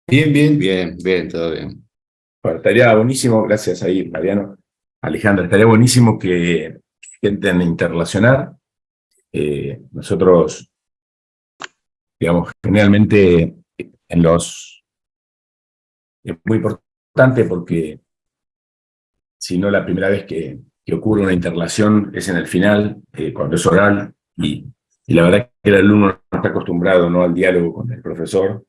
Bien, bien, bien, bien, todo bien. Bueno, estaría buenísimo, gracias ahí, Mariano. Alejandra, estaría buenísimo que intenten interrelacionar. Nosotros, digamos, generalmente en los... Es muy importante porque si no la primera vez que ocurre una interrelación es en el final, cuando es oral, y la verdad que el alumno no está acostumbrado, ¿no?, al diálogo con el profesor,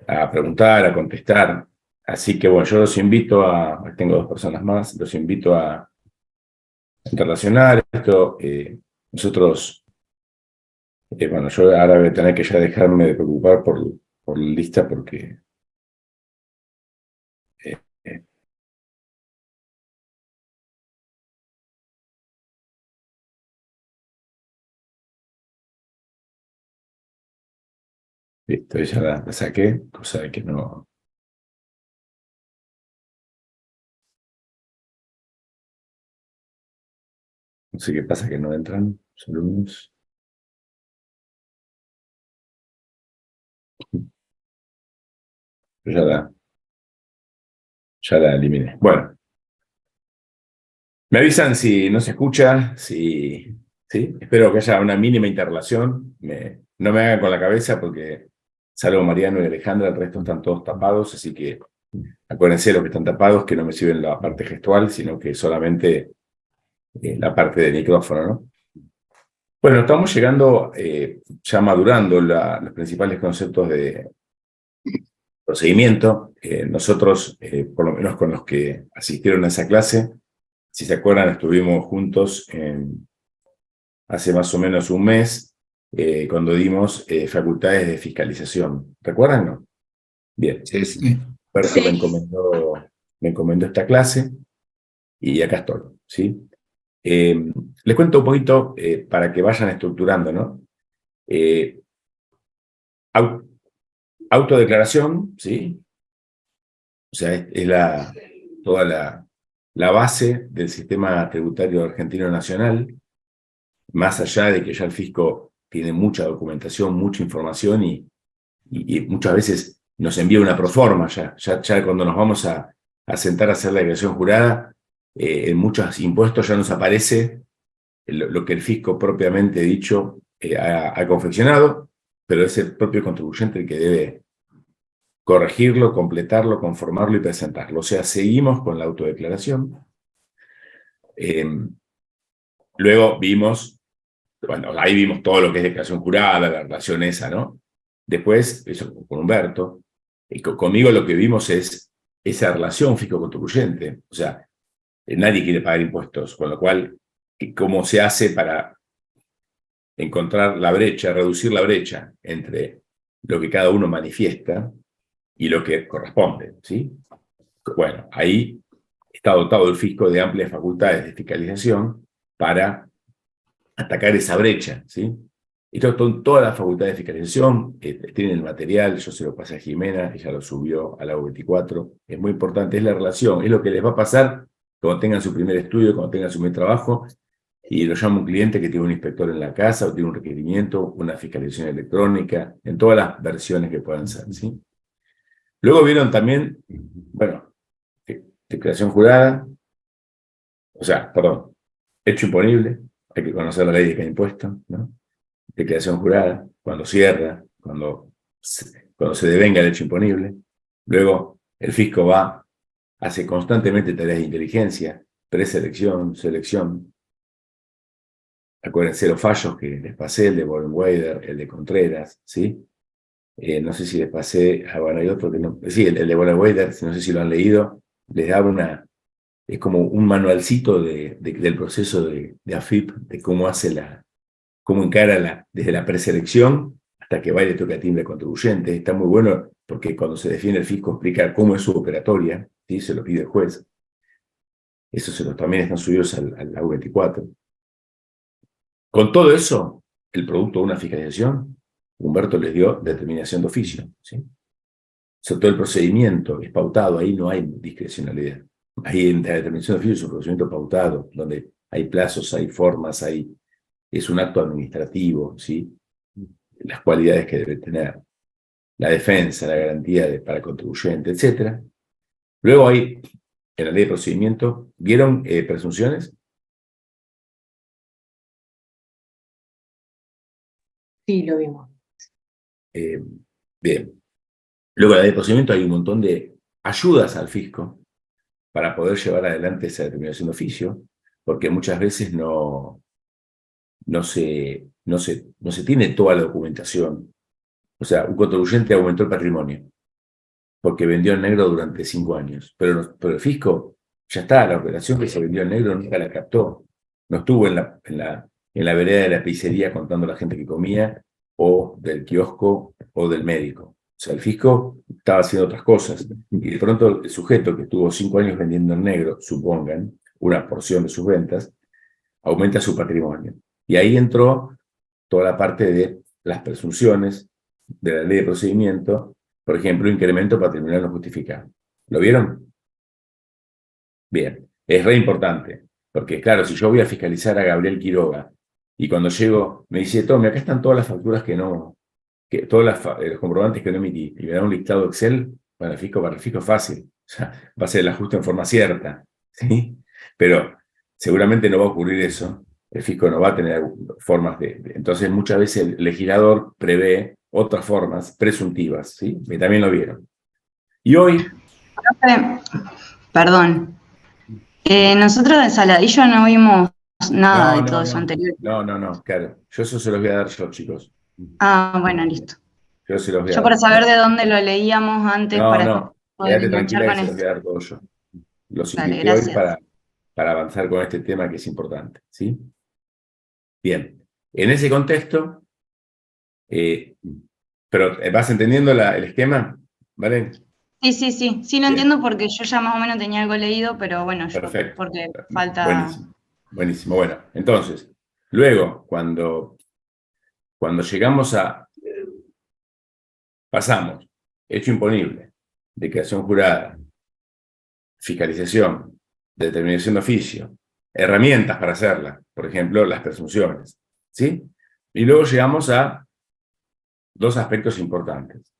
a preguntar, a contestar. Así que bueno, yo los invito tengo dos personas más, los invito a internacional. Esto, nosotros, bueno, yo ahora voy a tener que ya dejarme de preocupar por la lista porque eh, eh, listo, ya la saqué, cosa de que no sé qué pasa que no entran los alumnos. Pero ya la eliminé. Bueno, me avisan si no se escucha, ¿sí? Espero que haya una mínima interrelación. No me hagan con la cabeza porque salvo Mariano y Alejandra, el resto están todos tapados, así que acuérdense los que están tapados, que no me sirven la parte gestual, sino que solamente la parte del micrófono, ¿no? Bueno, estamos llegando, ya madurando los principales conceptos de procedimiento. Nosotros, por lo menos con los que asistieron a esa clase, si se acuerdan, estuvimos juntos hace más o menos un mes, cuando dimos facultades de fiscalización. ¿Recuerdan, no? Bien. Sí, sí. Roberto me encomendó esta clase y acá estoy, ¿sí? Les cuento un poquito para que vayan estructurando, ¿no? Eh, au- Autodeclaración, ¿sí? O sea, es toda la base del sistema tributario argentino nacional, más allá de que ya el fisco tiene mucha documentación, mucha información y muchas veces nos envía una proforma ya cuando nos vamos a sentar a hacer la declaración jurada, en muchos impuestos ya nos aparece lo que el fisco propiamente dicho ha confeccionado, pero es el propio contribuyente el que debe corregirlo, completarlo, conformarlo y presentarlo. O sea, seguimos con la autodeclaración. Eh, Luego vimos, bueno, ahí vimos todo lo que es declaración jurada, la relación esa, ¿no? Después, eso con Humberto, y conmigo lo que vimos es esa relación fisco-contribuyente. O sea, nadie quiere pagar impuestos, con lo cual, ¿cómo se hace para encontrar la brecha, reducir la brecha entre lo que cada uno manifiesta y lo que corresponde, ¿sí? Bueno, ahí está dotado el fisco de amplias facultades de fiscalización para atacar esa brecha, ¿sí? Esto con todas las facultades de fiscalización, tienen el material, yo se lo pasé a Jimena, ella lo subió a la U24, es muy importante, es la relación, es lo que les va a pasar cuando tengan su primer estudio, cuando tengan su primer trabajo, y lo llama un cliente que tiene un inspector en la casa o tiene un requerimiento, una fiscalización electrónica, en todas las versiones que puedan ser, ¿sí? Luego vieron también, bueno, declaración jurada, o sea, perdón, hecho imponible, hay que conocer la ley de cada impuesto, ¿no? Declaración jurada, cuando cierra, cuando se devenga el hecho imponible. Luego, el fisco hace constantemente tareas de inteligencia, preselección, selección. Acuérdense los fallos que les pasé, el de Bollenweider, el de Contreras, ¿sí? No sé si les pasé, bueno, hay otro que no, sí, el de Bollenweider, no sé si lo han leído, les da es como un manualcito del proceso de AFIP, de cómo encara desde la preselección hasta que va y le toca timbre al contribuyente. Está muy bueno porque cuando se define el fisco explica cómo es su operatoria, ¿sí? Se lo pide el juez. Eso también están subidos al AU24. Con todo eso, el producto de una fiscalización, Humberto les dio determinación de oficio, ¿sí? O sea, todo el procedimiento es pautado, ahí no hay discrecionalidad. Ahí en la determinación de oficio es un procedimiento pautado, donde hay plazos, hay formas, es un acto administrativo, ¿sí? Las cualidades que debe tener. la defensa, la garantía para el contribuyente, etc. Luego hay, en la ley de procedimiento, ¿vieron presunciones? Sí, lo vimos. Bien. Luego en la ley de procedimiento hay un montón de ayudas al fisco para poder llevar adelante esa determinación de oficio, porque muchas veces no se tiene toda la documentación. O sea, un contribuyente aumentó el patrimonio porque vendió en negro durante 5 años, pero el fisco ya está, la operación que se vendió en negro nunca la captó. No estuvo en la vereda de la pizzería contando a la gente que comía, o del kiosco, o del médico. O sea, el fisco estaba haciendo otras cosas. Y de pronto el sujeto que estuvo 5 años vendiendo en negro, supongan, una porción de sus ventas, aumenta su patrimonio. Y ahí entró toda la parte de las presunciones de la ley de procedimiento, por ejemplo, incremento patrimonial no justificado. ¿Lo vieron? Bien, es re importante, porque claro, si yo voy a fiscalizar a Gabriel Quiroga y cuando llego me dice, tome, acá están todas las facturas todos los comprobantes que no emití, y me da un listado Excel, para el fisco es fácil, o sea, va a ser el ajuste en forma cierta, ¿sí? Pero seguramente no va a ocurrir eso, el fisco no va a tener formas entonces muchas veces el legislador prevé otras formas presuntivas, ¿sí? Que también lo vieron. Y hoy... Profe, perdón, nosotros de Saladillo no vimos nada de todo eso anterior. No, claro. Yo eso se los voy a dar yo, chicos. Ah, bueno, listo. Yo se los voy a Yo dar. para saber de dónde lo leíamos antes para poder Quédate enganchar tranquila que con se los eso. voy a dar todo yo. Los Dale, invité hoy gracias. para avanzar con este tema que es importante, ¿sí? Bien. En ese contexto, pero ¿vas entendiendo el esquema? ¿Vale? Sí lo Bien. entiendo porque yo ya más o menos tenía algo leído, pero bueno, Perfecto. porque falta... Buenísimo. Bueno, entonces, luego, cuando llegamos pasamos, hecho imponible, declaración jurada, fiscalización, determinación de oficio, herramientas para hacerla, por ejemplo, las presunciones, ¿sí? Y luego llegamos a dos aspectos importantes.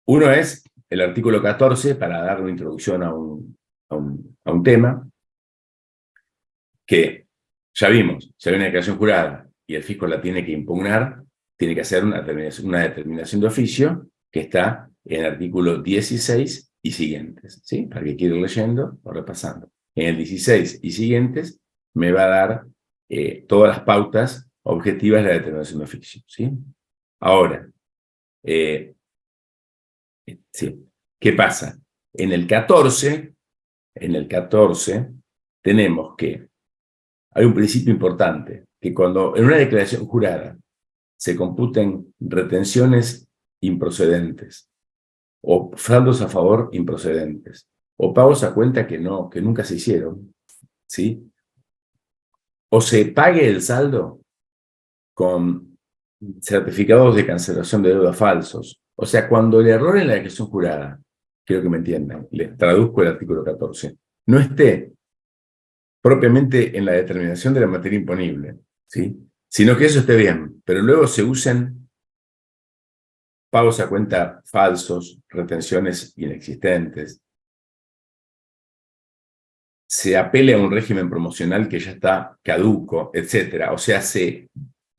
Uno es el artículo 14, para dar una introducción a un tema, que ya vimos, si hay una declaración jurada y el fisco la tiene que impugnar, tiene que hacer una determinación de oficio que está en el artículo 16 y siguientes, ¿sí? Para que quiera ir leyendo o repasando. En el 16 y siguientes me va a dar todas las pautas objetivas de la determinación de oficio, ¿sí? Ahora, sí, ¿qué pasa? En el 14 tenemos que hay un principio importante, que cuando en una declaración jurada se computen retenciones improcedentes, o saldos a favor improcedentes, o pagos a cuenta que nunca se hicieron, ¿sí? O se pague el saldo con certificados de cancelación de deuda falsos. O sea, cuando el error en la declaración jurada, quiero que me entiendan, les traduzco el artículo 14, no esté propiamente en la determinación de la materia imponible, ¿sí? Sino que eso esté bien, pero luego se usen pagos a cuenta falsos, retenciones inexistentes, se apele a un régimen promocional que ya está caduco, etc. O sea, se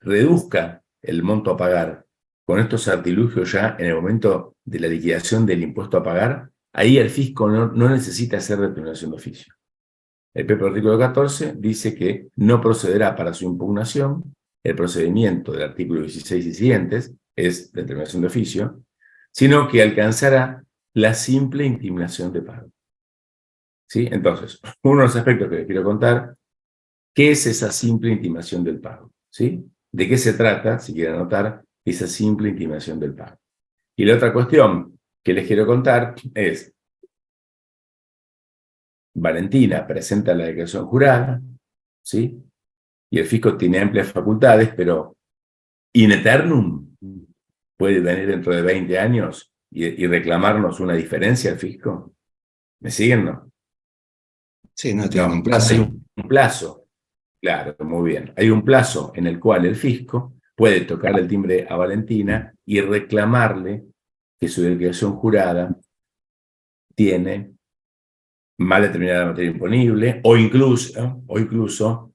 reduzca el monto a pagar con estos artilugios ya en el momento de la liquidación del impuesto a pagar, ahí el fisco no necesita hacer determinación de oficio. El propio artículo 14 dice que no procederá para su impugnación el procedimiento del artículo 16 y siguientes, es determinación de oficio, sino que alcanzará la simple intimación de pago. ¿Sí? Entonces, uno de los aspectos que les quiero contar, ¿qué es esa simple intimación del pago? ¿Sí? ¿De qué se trata, si quieren anotar, esa simple intimación del pago? Y la otra cuestión que les quiero contar es, Valentina presenta la declaración jurada, ¿sí? Y el fisco tiene amplias facultades, pero in eternum puede venir dentro de 20 años y reclamarnos una diferencia al fisco. ¿Me siguen, no? Sí, no tienen un plazo. Hay un plazo, claro, muy bien. Hay un plazo en el cual el fisco puede tocarle el timbre a Valentina y reclamarle que su declaración jurada tiene mal determinada materia imponible, o incluso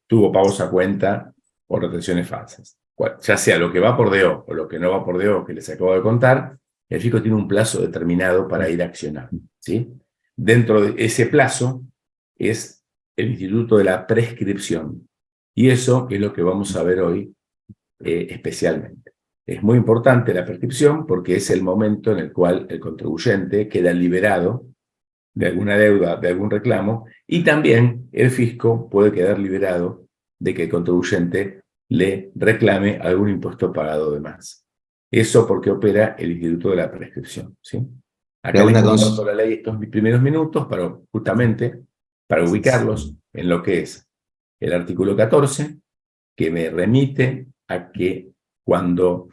tuvo pagos a cuenta por retenciones falsas. Ya sea lo que va por DO o lo que no va por DO, que les acabo de contar, el fisco tiene un plazo determinado para ir a accionar, ¿sí? Dentro de ese plazo es el instituto de la prescripción. Y eso es lo que vamos a ver hoy especialmente. Es muy importante la prescripción porque es el momento en el cual el contribuyente queda liberado de alguna deuda, de algún reclamo, y también el fisco puede quedar liberado de que el contribuyente le reclame algún impuesto pagado de más. Eso porque opera el instituto de la prescripción, ¿sí? Acá les comparto la ley estos primeros minutos justamente para ubicarlos en lo que es el artículo 14, que me remite a que cuando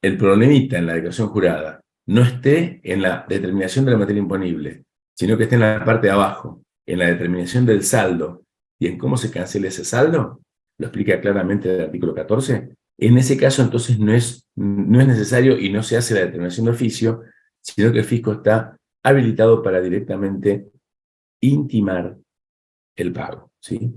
el problemita en la declaración jurada no esté en la determinación de la materia imponible, sino que esté en la parte de abajo, en la determinación del saldo y en cómo se cancela ese saldo, lo explica claramente el artículo 14, en ese caso entonces no es necesario y no se hace la determinación de oficio, sino que el fisco está habilitado para directamente intimar el pago, ¿sí?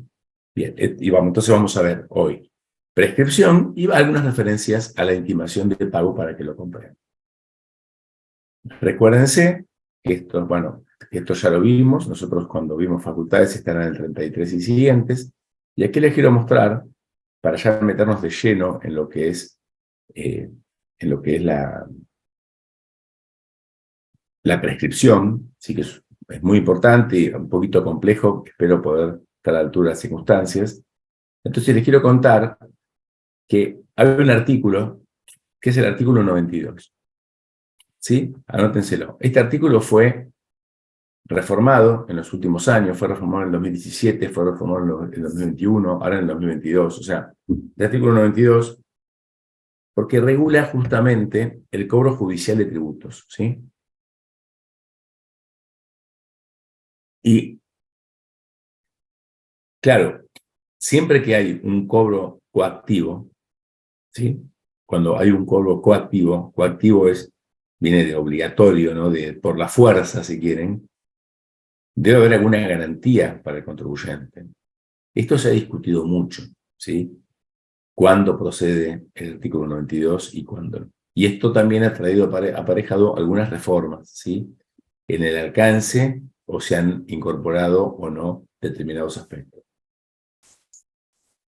Bien, entonces vamos a ver hoy prescripción y algunas referencias a la intimación del pago para que lo compren. Recuérdense que esto ya lo vimos, nosotros cuando vimos facultades estarán en el 33 y siguientes, y aquí les quiero mostrar, para ya meternos de lleno en lo que es, la prescripción, sí que es muy importante y un poquito complejo, espero poder estar a la altura de las circunstancias. Entonces les quiero contar que hay un artículo, que es el artículo 92. ¿Sí? Anótenselo. Este artículo fue reformado en los últimos años, fue reformado en el 2017, fue reformado en el 2021, ahora en el 2022. O sea, el artículo 92, porque regula justamente el cobro judicial de tributos, ¿sí? Y, claro, siempre que hay un cobro coactivo, ¿sí? Cuando hay un cobro coactivo viene de obligatorio, ¿no? Por la fuerza, si quieren, debe haber alguna garantía para el contribuyente. Esto se ha discutido mucho, ¿sí? ¿Cuándo procede el artículo 92 y cuándo no? Y esto también ha traído aparejado algunas reformas, ¿sí? En el alcance o se han incorporado o no determinados aspectos.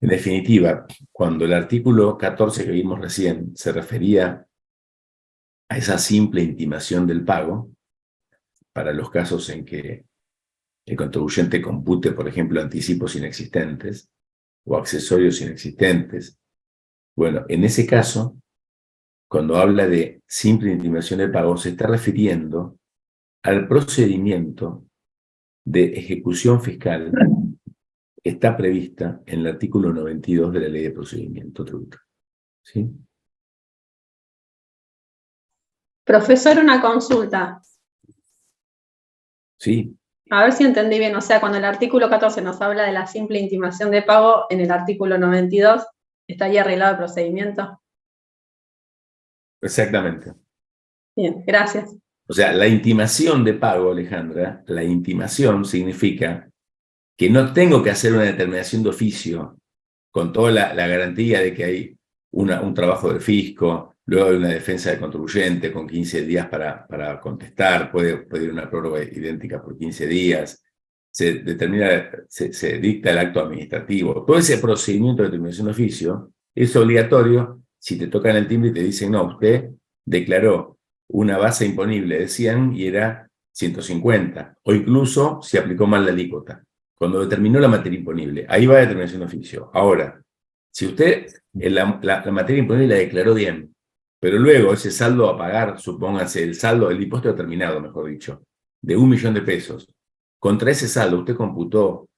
En definitiva, cuando el artículo 14 que vimos recién se refería a esa simple intimación del pago, para los casos en que el contribuyente compute, por ejemplo, anticipos inexistentes o accesorios inexistentes. Bueno, en ese caso, cuando habla de simple intimación de pago, se está refiriendo al procedimiento de ejecución fiscal que está prevista en el artículo 92 de la Ley de Procedimiento Tributario. ¿Sí? Profesor, una consulta. Sí. A ver si entendí bien. O sea, cuando el artículo 14 nos habla de la simple intimación de pago, en el artículo 92 estaría arreglado el procedimiento. Exactamente. Bien, gracias. O sea, la intimación de pago, Alejandra, la intimación significa que no tengo que hacer una determinación de oficio con toda la garantía de que hay un trabajo del fisco, luego hay una defensa del contribuyente con 15 días para contestar, puede pedir una prórroga idéntica por 15 días, se dicta el acto administrativo. Todo ese procedimiento de determinación de oficio es obligatorio si te tocan el timbre y te dicen, no, usted declaró una base imponible de 100 y era 150, o incluso si aplicó mal la alícuota. Cuando determinó la materia imponible, ahí va la determinación de oficio. Ahora, si usted la materia imponible la declaró bien, pero luego ese saldo a pagar, supónganse el saldo, el impuesto determinado, mejor dicho, de 1 millón de pesos, contra ese saldo usted computó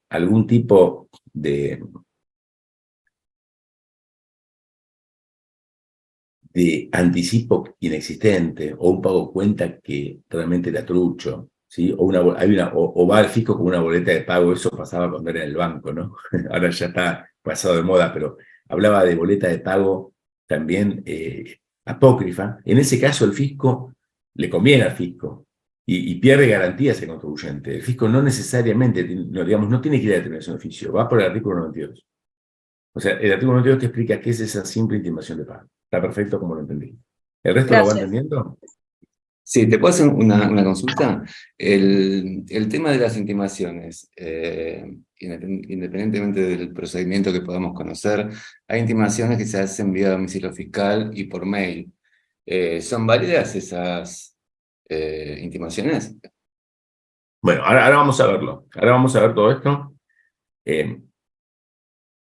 algún tipo de anticipo inexistente o un pago cuenta que realmente era trucho, ¿sí? O va al fisco con una boleta de pago, eso pasaba cuando era en el banco, ¿no? Ahora ya está pasado de moda, pero hablaba de boleta de pago también apócrifa. En ese caso el fisco le conviene al fisco y pierde garantías el contribuyente. El fisco no necesariamente, digamos, no tiene que ir a determinación de oficio, va por el artículo 92. O sea, el artículo 92 te explica qué es esa simple intimación de pago. Está perfecto como lo entendí. ¿El resto lo va Gracias. entendiendo? Sí, ¿te puedo hacer una consulta? El tema de las intimaciones, independientemente del procedimiento que podamos conocer, hay intimaciones que se hacen vía domicilio fiscal y por mail. ¿Son válidas esas intimaciones? Bueno, ahora vamos a verlo. Ahora vamos a ver todo esto.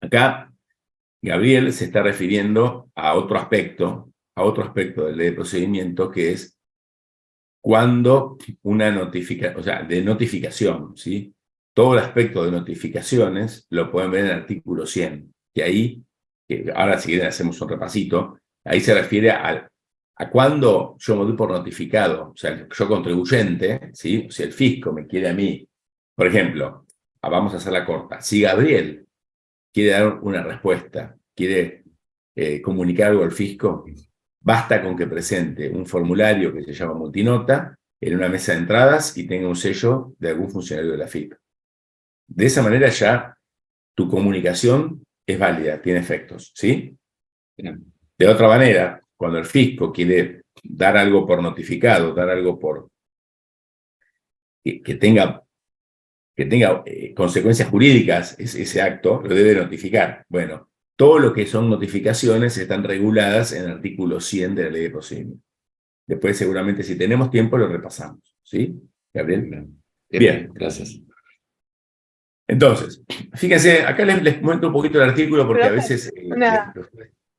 Acá Gabriel se está refiriendo a otro aspecto de ley de procedimiento, que es cuando una notificación, o sea, de notificación, ¿sí? Todo el aspecto de notificaciones lo pueden ver en el artículo 100, que ahí, ahora si quieren hacemos un repasito, ahí se refiere a cuando yo me doy por notificado, o sea, yo contribuyente, ¿sí? O sea, el fisco me quiere a mí, por ejemplo, vamos a hacerla corta, si Gabriel quiere dar una respuesta, quiere comunicar algo al fisco, basta con que presente un formulario que se llama multinota en una mesa de entradas y tenga un sello de algún funcionario de la FIP. De esa manera ya tu comunicación es válida, tiene efectos, ¿sí? Bien. De otra manera, cuando el fisco quiere dar algo por notificado, dar algo por que tenga consecuencias jurídicas ese acto, lo debe notificar. Bueno, todo lo que son notificaciones están reguladas en el artículo 100 de la Ley de Procedimiento. Después, seguramente, si tenemos tiempo, lo repasamos. ¿Sí, Gabriel? Bien. Gracias. Entonces, fíjense, acá les muestro un poquito el artículo porque a veces Una-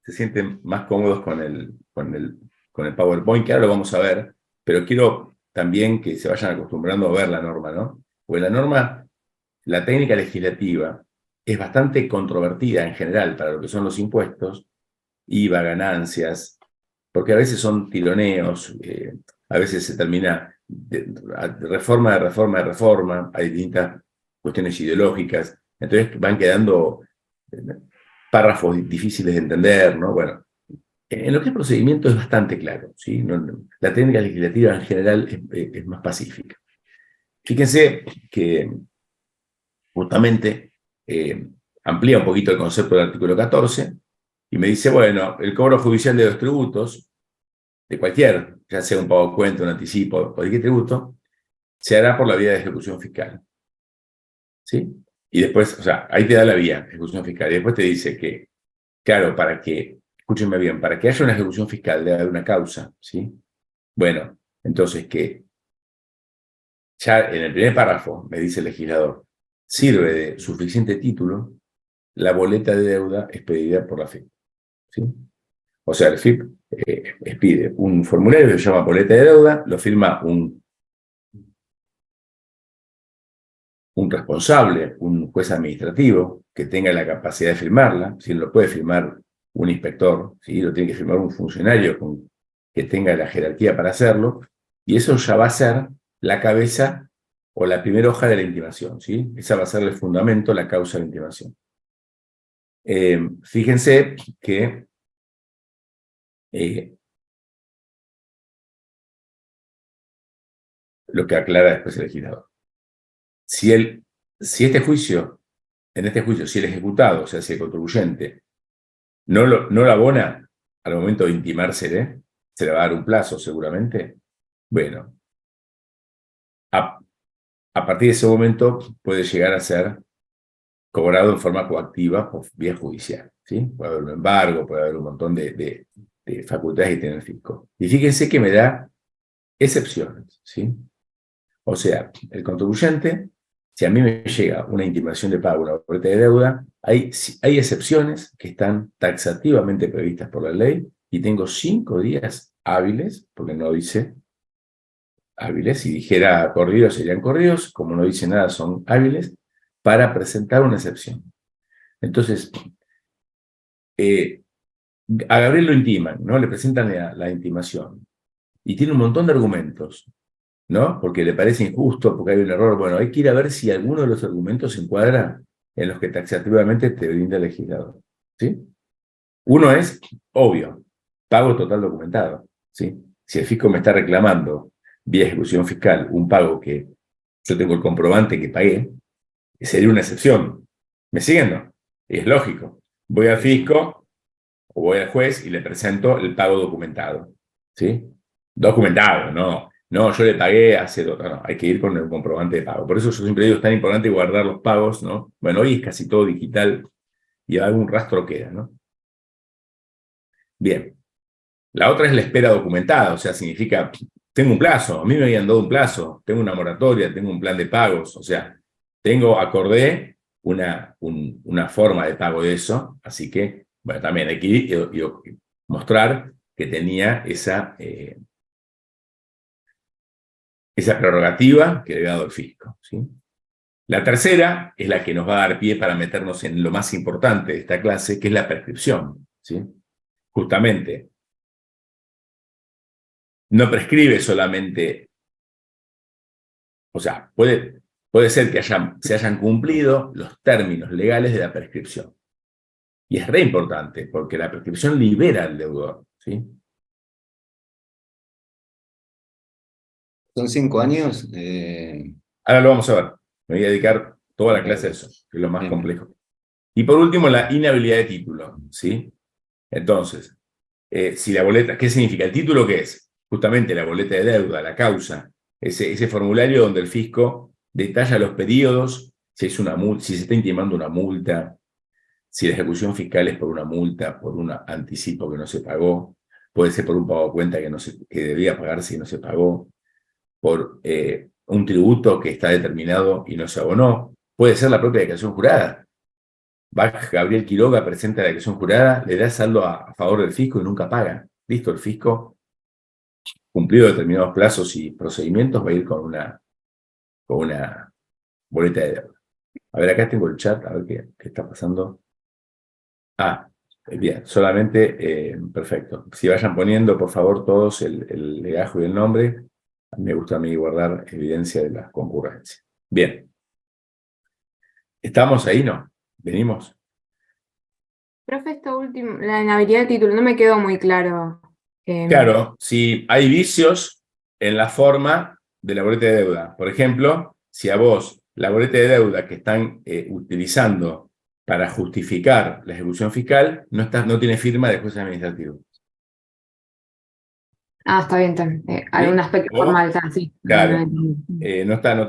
se sienten más cómodos con el PowerPoint, que ahora lo vamos a ver, pero quiero también que se vayan acostumbrando a ver la norma, ¿no? Porque la norma, la técnica legislativa, es bastante controvertida en general para lo que son los impuestos, IVA, ganancias, porque a veces son tironeos, a veces se termina de reforma de reforma de reforma, hay distintas cuestiones ideológicas, entonces van quedando párrafos difíciles de entender, ¿no? Bueno, en lo que es procedimiento es bastante claro, ¿sí? La técnica legislativa en general es más pacífica. Fíjense que justamente amplía un poquito el concepto del artículo 14 y me dice, bueno, el cobro judicial de los tributos, de cualquier, ya sea un pago de cuenta, un anticipo, o cualquier tributo, se hará por la vía de ejecución fiscal. ¿Sí? Y después, o sea, ahí te da la vía, ejecución fiscal, y después te dice que, claro, escúchenme bien, para que haya una ejecución fiscal debe haber una causa, ¿sí? Bueno, entonces que ya en el primer párrafo, me dice el legislador, sirve de suficiente título la boleta de deuda expedida por la FIP, ¿sí? O sea, el FIP expide un formulario que se llama boleta de deuda, lo firma un responsable, un juez administrativo, que tenga la capacidad de firmarla, si lo puede firmar un inspector, ¿sí? Lo tiene que firmar un funcionario que tenga la jerarquía para hacerlo, y eso ya va a ser la cabeza o la primera hoja de la intimación, ¿sí? Esa va a ser el fundamento, la causa de la intimación. Fíjense que lo que aclara después el legislador. Si en este juicio, si el ejecutado, o sea, si el contribuyente, no lo abona al momento de intimársele, se le va a dar un plazo seguramente. Bueno, a partir de ese momento puede llegar a ser cobrado en forma coactiva por vía judicial, ¿sí? Puede haber un embargo, puede haber un montón de facultades que tiene el fisco. Y fíjense que me da excepciones, ¿sí? O sea, el contribuyente, si a mí me llega una intimación de pago, una boleta de deuda, hay excepciones que están taxativamente previstas por la ley y tengo 5 días hábiles, porque no dice hábiles, si dijera corridos serían corridos, como no dice nada son hábiles, para presentar una excepción. Entonces, a Gabriel lo intiman, ¿no? Le presentan la intimación y tiene un montón de argumentos. ¿no? Porque le parece injusto, porque hay un error. Bueno, hay que ir a ver si alguno de los argumentos se encuadra en los que taxativamente te brinda el legislador, ¿sí? Uno es, obvio, pago total documentado, ¿sí? Si el fisco me está reclamando vía ejecución fiscal un pago que yo tengo el comprobante que pagué, sería una excepción. ¿Me siguen? No. Es lógico. Voy al fisco o voy al juez y le presento el pago documentado, ¿sí? Documentado, no. No, yo le pagué hace dos. No, hay que ir con el comprobante de pago. Por eso yo siempre digo, es tan importante guardar los pagos, ¿no? Bueno, hoy es casi todo digital y algún rastro queda, ¿no? Bien. La otra es la espera documentada, o sea, significa, tengo un plazo, a mí me habían dado un plazo, tengo una moratoria, tengo un plan de pagos, o sea, acordé una forma de pago de eso, así que, bueno, también hay que ir y mostrar que tenía esa prerrogativa que le había dado el fisco, ¿sí? La tercera es la que nos va a dar pie para meternos en lo más importante de esta clase, que es la prescripción, ¿sí? Justamente, no prescribe solamente, o sea, puede ser que se hayan cumplido los términos legales de la prescripción. Y es re importante, porque la prescripción libera al deudor, ¿sí? Son 5 años. Ahora lo vamos a ver. Me voy a dedicar toda la clase a eso, que es lo más Bien. complejo. Y por último, la inhabilidad de título, ¿sí? Entonces, si la boleta, ¿qué significa? ¿El título qué es? Justamente la boleta de deuda, la causa, ese formulario donde el fisco detalla los periodos, si se está intimando una multa, si la ejecución fiscal es por una multa, por un anticipo que no se pagó, puede ser por un pago de cuenta que debía pagarse y no se pagó, por un tributo que está determinado y no se abonó, puede ser la propia declaración jurada. Va Gabriel Quiroga, presenta la declaración jurada, le da saldo a favor del fisco y nunca paga. Listo, el fisco, cumplido determinados plazos y procedimientos, va a ir con una boleta de deuda. A ver, acá tengo el chat, a ver qué está pasando. Ah, bien, solamente, perfecto. Si vayan poniendo, por favor, todos el legajo y el nombre. Me gusta a mí guardar evidencia de las concurrencias. Bien. ¿Estamos ahí? ¿No? ¿Venimos? Profe, esto último, la inhabilidad de título, no me quedó muy claro. Claro, si hay vicios en la forma de la boleta de deuda. Por ejemplo, si a vos la boleta de deuda que están utilizando para justificar la ejecución fiscal no tiene firma de juez administrativo. Está bien, algún aspecto formal, sí. Claro,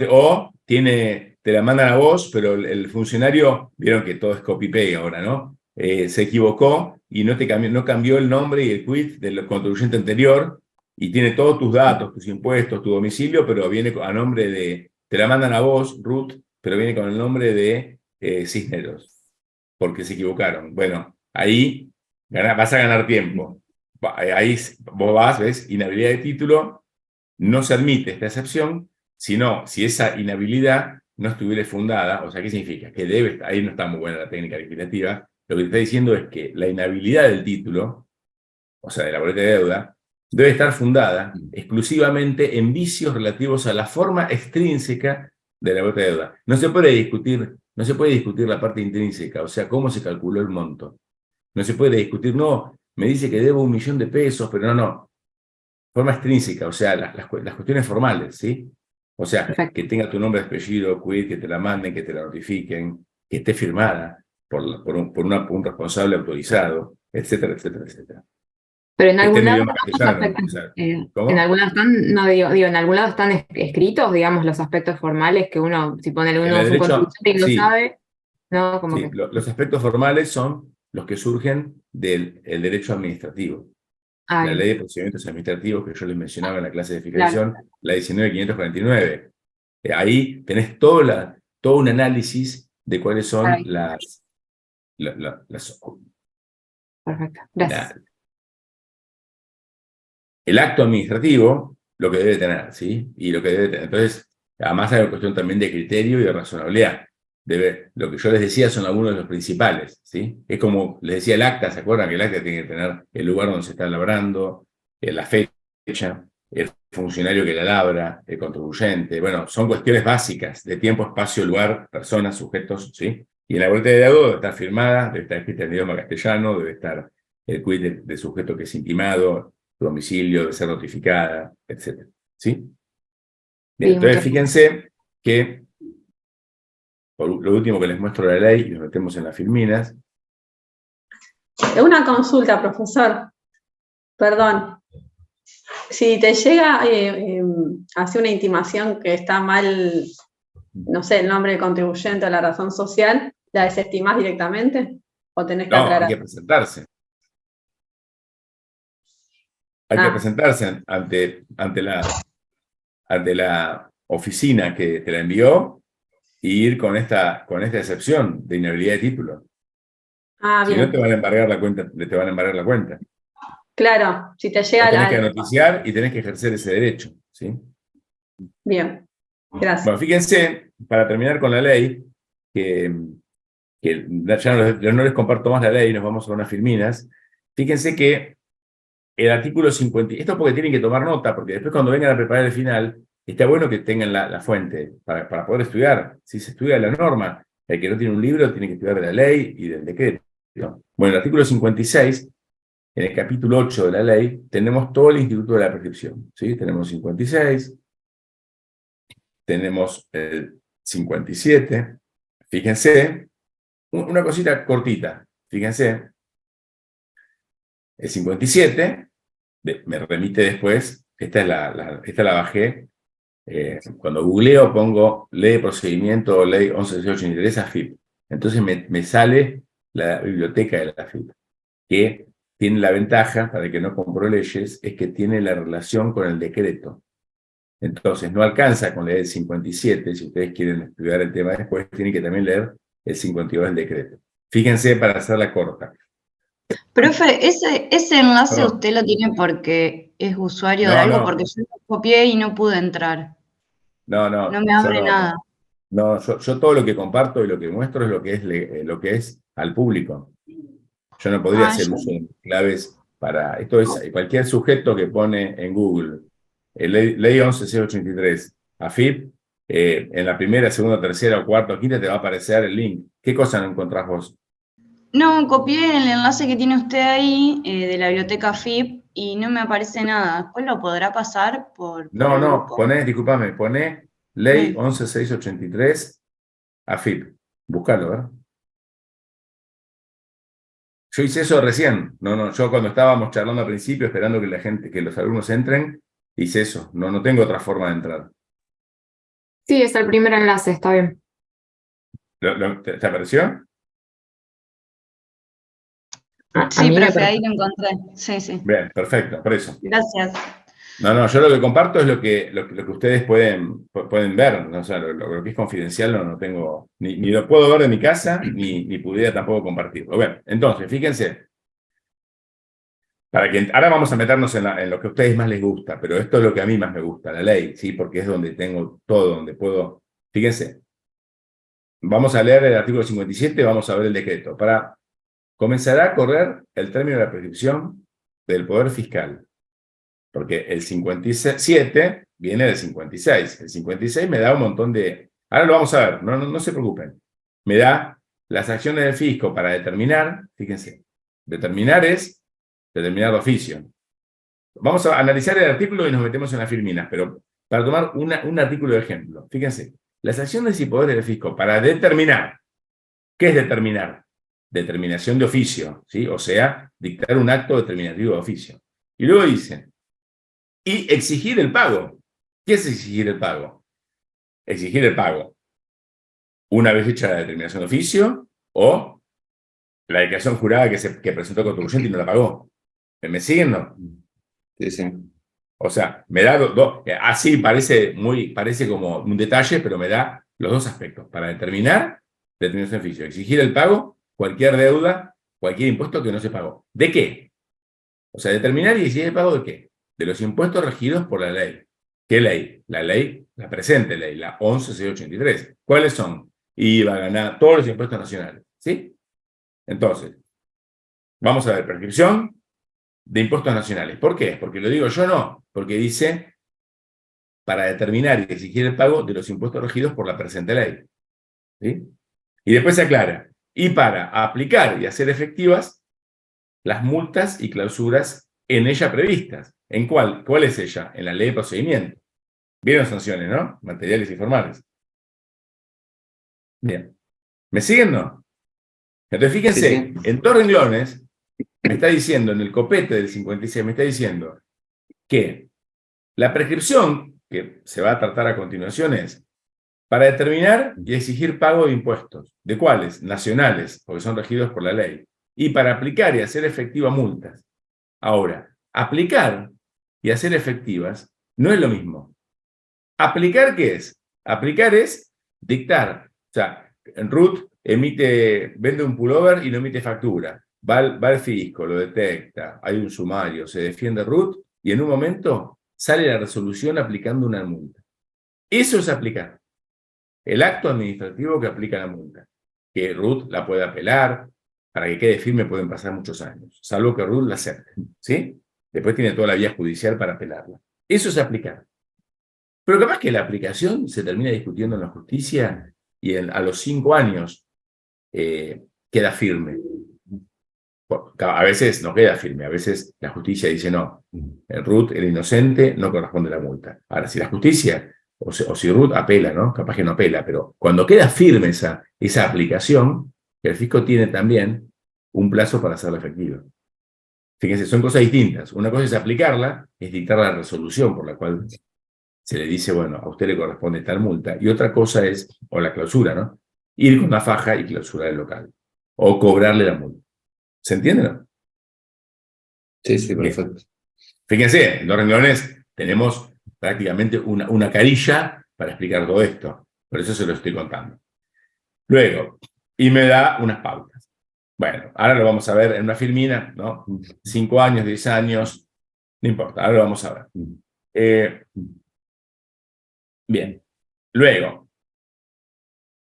o te la mandan a vos, pero el funcionario, vieron que todo es copy-paste ahora, ¿no? Se equivocó y no cambió el nombre y el quit del contribuyente anterior y tiene todos tus datos, tus impuestos, tu domicilio, pero viene a nombre te la mandan a vos, Ruth, pero viene con el nombre de Cisneros, porque se equivocaron. Bueno, ahí vas a ganar tiempo. Ahí vos ves, inhabilidad de título, no se admite esta excepción, sino si esa inhabilidad no estuviera fundada, o sea, ¿qué significa? Que ahí no está muy buena la técnica legislativa, lo que te está diciendo es que la inhabilidad del título, o sea, de la boleta de deuda, debe estar fundada exclusivamente en vicios relativos a la forma extrínseca de la boleta de deuda. No se puede discutir la parte intrínseca, o sea, cómo se calculó el monto. No se puede discutir, no, me dice que debo 1.000.000 de pesos, pero no. Forma extrínseca, o sea, las cuestiones formales, ¿sí? O sea, Perfecto. que tenga tu nombre, apellido, quit, que te la manden, que te la notifiquen, que esté firmada por un responsable autorizado, etcétera, etcétera, etcétera. Pero en Que esté algún en lado idioma están los castellano, aspectos, o sea, ¿cómo? en algún lado están, no digo, en algún lado están escritos, digamos, los aspectos formales que uno, si pone En uno el es un derecho, contribuyente y lo sí, sabe, ¿no? Como sí, que. los aspectos formales son los que surgen del derecho administrativo. La Bien, ley de procedimientos administrativos que yo les mencionaba en la clase de claro, fiscalización, la 19.549. Ahí tenés todo un análisis de cuáles son ahí, perfecto, gracias. el acto administrativo, lo que debe tener, ¿sí? Y lo que debe tener. Entonces, además hay una cuestión también de criterio y de razonabilidad. Lo que yo les decía son algunos de los principales, ¿sí? Es como les decía el acta, ¿se acuerdan? Que el acta tiene que tener el lugar donde se está labrando, la fecha, el funcionario que la labra, el contribuyente. Bueno, son cuestiones básicas de tiempo, espacio, lugar, personas, sujetos, ¿sí? Y en la boleta de deuda debe estar firmada, debe estar escrita en idioma castellano, debe estar el quid del sujeto que es intimado, su domicilio, debe ser notificada, etc. ¿Sí? Bien, Sí, entonces muchas fíjense que, por lo último que les muestro la ley, y nos metemos en las filminas. Una consulta, profesor. Perdón. Si te llega hacia una intimación que está mal, no sé, el nombre del contribuyente o la razón social, ¿la desestimás directamente? ¿O tenés que No, hay aclarar? que presentarse. Hay que presentarse ante la oficina que te la envió y ir con esta excepción de inhabilidad de título. Ah, Si no, bien. te van a embargar la cuenta, te van a embargar la cuenta. Claro, si te llega Vos tenés que la... noticiar y tenés que ejercer ese derecho, ¿sí? Bien, gracias. Bueno, fíjense, para terminar con la ley, que ya no les comparto más la ley, nos vamos a unas filminas. Fíjense que el artículo 50, esto porque tienen que tomar nota, porque después cuando vengan a preparar el final, está bueno que tengan la fuente para poder estudiar. Si se estudia la norma, el que no tiene un libro tiene que estudiar de la ley y del decreto. Bueno, el artículo 56, en el capítulo 8 de la ley, tenemos todo el instituto de la prescripción. ¿Sí? Tenemos 56, tenemos el 57. Fíjense, una cosita cortita. Fíjense, el 57 me remite después, esta la bajé, cuando googleo pongo ley de procedimiento o ley 11.683 AFIP. Entonces me sale la biblioteca de la AFIP, que tiene la ventaja, para el que no compró leyes, es que tiene la relación con el decreto. Entonces no alcanza con leer el 57, si ustedes quieren estudiar el tema después, tienen que también leer el 52 del decreto. Fíjense, para hacerla corta. Profe, ese enlace Perdón. usted lo tiene porque es usuario de No, algo, no, porque yo lo copié y no pude entrar. no, No no, me yo abre no. nada. No, yo todo lo que comparto y lo que muestro es lo que es al público. Yo no podría Ah, hacer uso de claves para... Esto es cualquier sujeto que pone en Google ley 11.083 AFIP, en la primera, segunda, tercera, o cuarta o quinta te va a aparecer el link. ¿Qué cosa no encontrás vos? no, copié el enlace que tiene usted ahí de la biblioteca FIP y no me aparece nada. Después lo podrá pasar por No, el no, grupo. disculpame, poné ley Sí. 11.683 AFIP. Buscalo, ¿verdad? Yo hice eso recién. No, yo cuando estábamos charlando al principio, esperando que la gente, que los alumnos entren, hice eso. No tengo otra forma de entrar. Sí, es el primer enlace, está bien. ¿Te apareció? A Sí, mí me profe, ahí parece. lo encontré. Sí, sí. Bien, perfecto, por eso. Gracias. No, yo lo que comparto es lo que ustedes pueden ver, ¿no? O sea, lo que es confidencial no tengo, ni lo puedo ver de mi casa, ni pudiera tampoco compartirlo. Bueno, entonces, fíjense, ahora vamos a meternos en lo que a ustedes más les gusta, pero esto es lo que a mí más me gusta, la ley, ¿sí? Porque es donde tengo todo, donde puedo. Fíjense, vamos a leer el artículo 57, vamos a ver el decreto. Comenzará a correr el término de la prescripción del Poder Fiscal. Porque el 57 viene del 56. El 56 me da un montón de... Ahora lo vamos a ver, no se preocupen. Me da las acciones del fisco para determinar, fíjense, determinar es determinar de oficio. Vamos a analizar el artículo y nos metemos en las filminas, pero para tomar un artículo de ejemplo, fíjense, las acciones y poderes del fisco para determinar. ¿Qué es determinar? Determinación de oficio, ¿sí? O sea, dictar un acto determinativo de oficio. Y luego dice, y exigir el pago. ¿Qué es exigir el pago? Exigir el pago una vez hecha la determinación de oficio o la declaración jurada que presentó el contribuyente y no la pagó. ¿Me siguen, no? Sí, sí. O sea, me da así parece como un detalle, pero me da los dos aspectos. Para determinar determinación de oficio. Exigir el pago, cualquier deuda, cualquier impuesto que no se pagó. ¿De qué? O sea, determinar y exigir el pago de qué? De los impuestos regidos por la ley. ¿Qué ley? La ley, la presente ley, la 11.683. ¿Cuáles son? IVA, ganar, todos los impuestos nacionales. ¿Sí? Entonces, vamos a ver, prescripción. de impuestos nacionales. ¿Por qué? Porque lo digo yo no, porque dice para determinar y exigir el pago de los impuestos regidos por la presente ley. ¿Sí? Y después se aclara, y para aplicar y hacer efectivas las multas y clausuras en ella previstas. ¿En cuál? ¿Cuál es ella? En la ley de procedimiento. Vieron sanciones, ¿no? Materiales y formales. Bien. ¿Me siguen, no? Entonces, fíjense, Sí, sí. en 2 renglones, me está diciendo, en el copete del 56, me está diciendo que la prescripción que se va a tratar a continuación es para determinar y exigir pago de impuestos. ¿De cuáles? Nacionales, porque son regidos por la ley. Y para aplicar y hacer efectivas multas. Ahora, aplicar y hacer efectivas no es lo mismo. ¿Aplicar qué es? Aplicar es dictar. O sea, en RUT vende un pullover y no emite factura. Va al fisco, lo detecta, hay un sumario, se defiende RUT y en un momento sale la resolución aplicando una multa. Eso es aplicar. El acto administrativo que aplica la multa. Que RUT la puede apelar, para que quede firme pueden pasar muchos años, salvo que RUT la acepte. ¿Sí? Después tiene toda la vía judicial para apelarla. Eso es aplicar. Pero capaz que la aplicación se termina discutiendo en la justicia y a los 5 años queda firme. A veces no queda firme, a veces la justicia dice no, el RUT, el inocente, no corresponde la multa. Ahora, si la justicia, o si RUT apela, ¿no? Capaz que no apela, pero cuando queda firme esa aplicación, el fisco tiene también un plazo para hacerla efectiva. Fíjense, son cosas distintas. Una cosa es aplicarla, es dictar la resolución por la cual se le dice, bueno, a usted le corresponde tal multa, y otra cosa es, o la clausura, ¿no? Ir con una faja y clausurar el local, o cobrarle la multa. ¿Se entiende, no? Sí, sí, Bien. perfecto. Fíjense, en 2 renglones tenemos prácticamente una carilla para explicar todo esto. Por eso se lo estoy contando. Luego, y me da unas pautas. Bueno, ahora lo vamos a ver en una filmina, ¿no? 5 años, 10 años, no importa, ahora lo vamos a ver. Bien, luego,